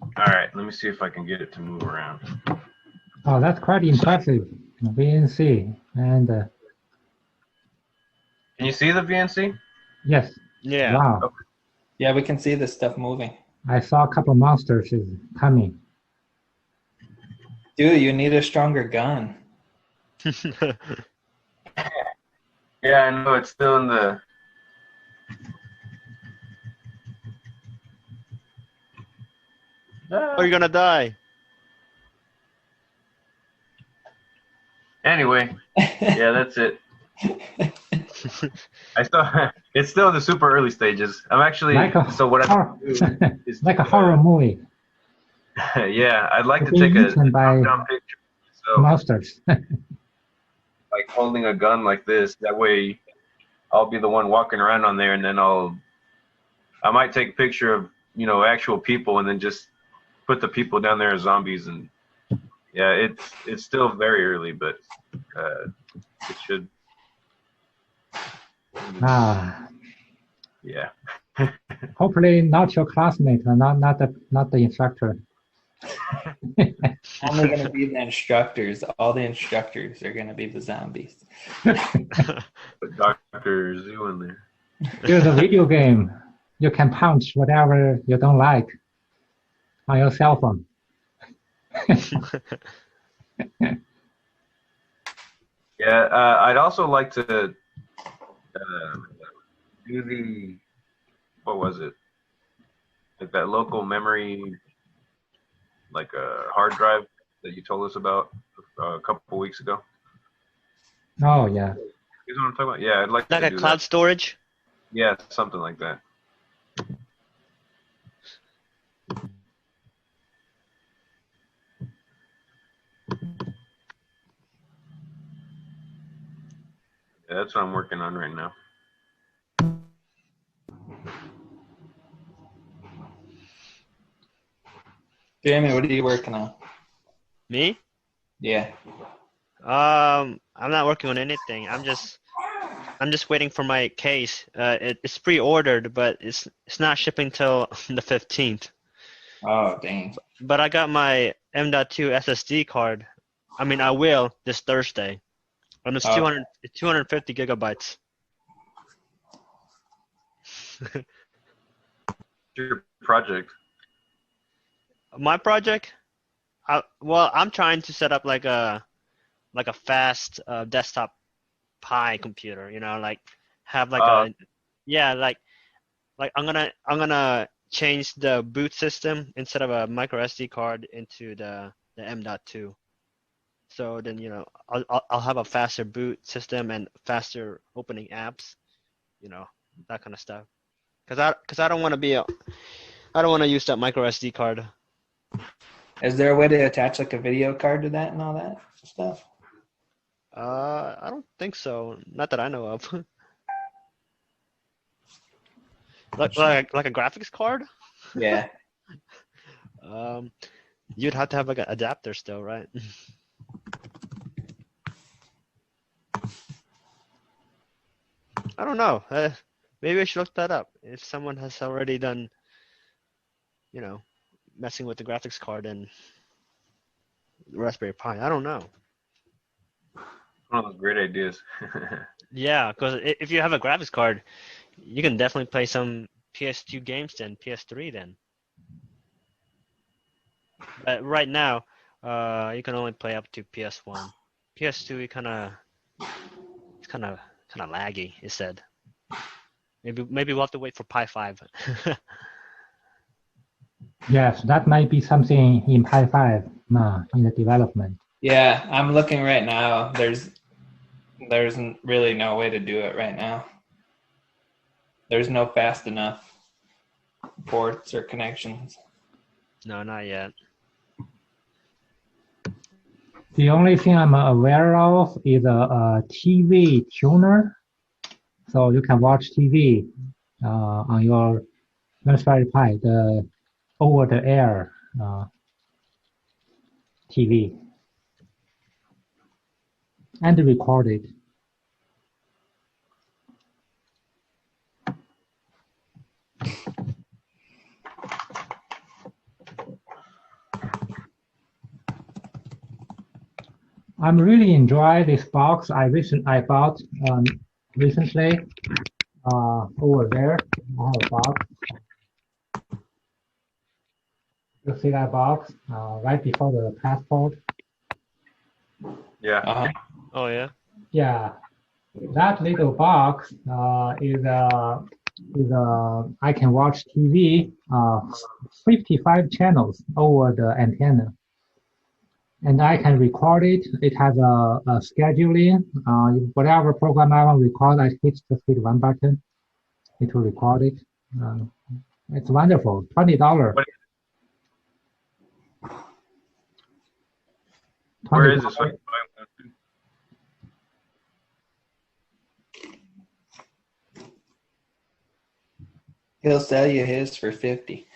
D: All right, let me see if I can get it to move around.
A: Oh, that's quite impressive. VNC and.
D: Can you see the VNC?
A: Yes.
C: Yeah.
A: Wow.
D: Okay.
B: Yeah, we can see this stuff moving.
A: I saw a couple monsters is coming.
B: Dude, you need a stronger gun.
D: Yeah, I know it's still in the.
C: Or you're gonna die.
D: Anyway, yeah, that's it. It's still in the super early stages. I'm actually
A: Like a
D: so what I
A: horror,
D: do is
A: like a horror movie.
D: yeah, I'd like to
A: Being
D: take a
A: eaten by
D: top-down picture. So
A: monsters.
D: like holding a gun like this. That way, I'll be the one walking around on there, and then I might take a picture of actual people, and then just put the people down there as zombies. And yeah, it's still very early, but it should.
A: Ah,
D: Yeah.
A: hopefully not your classmate, not the instructor.
B: Only going to be the instructors. All the instructors are going to be the zombies.
D: Put Dr. Zoo in there.
A: Here's a video game. You can punch whatever you don't like on your cell phone.
D: Yeah, I'd also like to do what was it? Like that local memory, like a hard drive that you told us about a couple weeks ago.
A: Oh yeah.
D: You know what I'm talking about? Yeah, I'd like
C: Like
D: to
C: a
D: do
C: cloud
D: that.
C: storage.
D: Yeah, something like that. Yeah, that's what I'm working on right now.
B: Jeremy, what are you working on?
C: Me?
B: Yeah.
C: I'm not working on anything. I'm just waiting for my case. It's pre-ordered, but it's not shipping till the 15th.
B: Oh, dang.
C: But I got my M.2 SSD card. I mean, I will this Thursday, and it's
B: Oh.
C: 250 gigabytes.
D: Your project.
C: My project, I'm trying to set up like a fast desktop Pi computer. Like have like like I'm gonna change the boot system instead of a micro SD card into the M.2. So then I'll have a faster boot system and faster opening apps, that kind of stuff. Cause I don't want to use that micro SD card.
B: Is there a way to attach like a video card to that and all that stuff?
C: I don't think so. Not that I know of. like a graphics card?
B: Yeah.
C: You'd have to have like an adapter still, right? I don't know. Maybe I should look that up. If someone has already done, messing with the graphics card and the Raspberry Pi. I don't know.
D: One of those great ideas.
C: Yeah, because if you have a graphics card, you can definitely play some PS2 games then, PS3 then. But right now, you can only play up to PS1. PS2, it's kind of laggy. It said. Maybe we'll have to wait for Pi 5.
A: Yes, that might be something in Pi 5 in the development.
B: Yeah, I'm looking right now. There's really no way to do it right now. There's no fast enough ports or connections.
C: No, not yet.
A: The only thing I'm aware of is a TV tuner. So you can watch TV on your Raspberry Pi, the over-the-air TV, and record it. I'm really enjoying this box I bought recently over there. I have a box. You see that box right before the passport?
D: Yeah.
B: Uh-huh.
C: Oh yeah.
A: Yeah, that little box is is I can watch TV 55 channels over the antenna. And I can record it. It has a scheduling. Whatever program I want to record, I just hit one button. It will record it. It's wonderful. $20.
D: Where is this?
B: He'll sell you his for 50.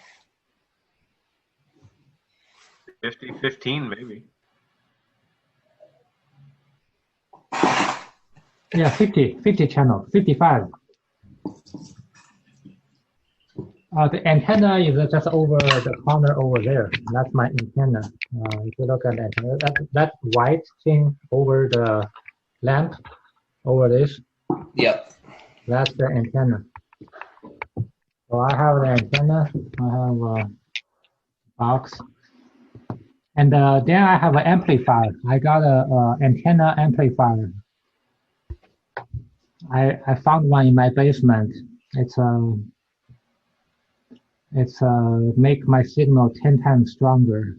D: 50, 15 maybe.
A: Yeah, 50 channels, 55. The antenna is just over the corner over there. That's my antenna. If you look at the antenna, that white thing over the lamp, over this,
B: Yep.
A: that's the antenna. So I have the antenna, I have a box, and then I have an amplifier. I got a antenna amplifier. I found one in my basement. It's make my signal 10 times stronger.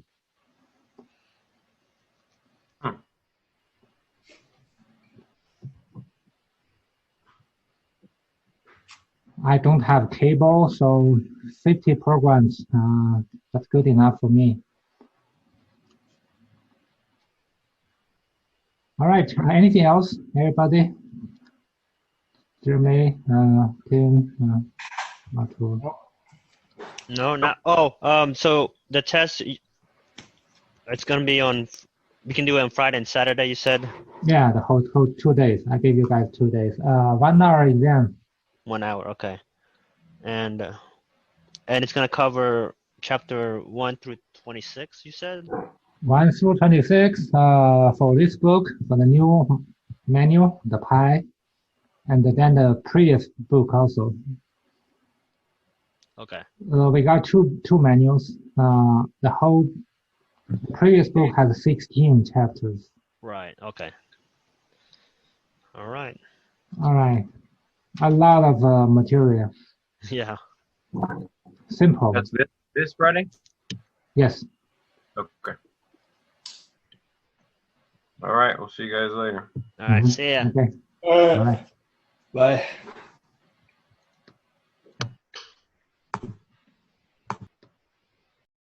A: I don't have cable, so 50 programs, that's good enough for me. All right, anything else, everybody? Jeremy, Tim, Artur.
C: No, not. So the test, it's gonna be on. We can do it on Friday and Saturday. You said.
A: Yeah, the whole 2 days. I gave you guys 2 days. 1 hour exam.
C: 1 hour, okay. And it's gonna cover chapter 1 through 26. You said.
A: 1 through 26 for this book, for the new manual, the Pi, and then the previous book also.
C: Okay.
A: We got two manuals. The whole previous book has 16 chapters.
C: Right. Okay. All right.
A: All right. A lot of material.
C: Yeah.
A: Simple.
D: That's this Friday?
A: Yes.
D: Okay. All right. We'll see you guys later.
C: All right. See ya.
A: Okay. All right.
B: Bye.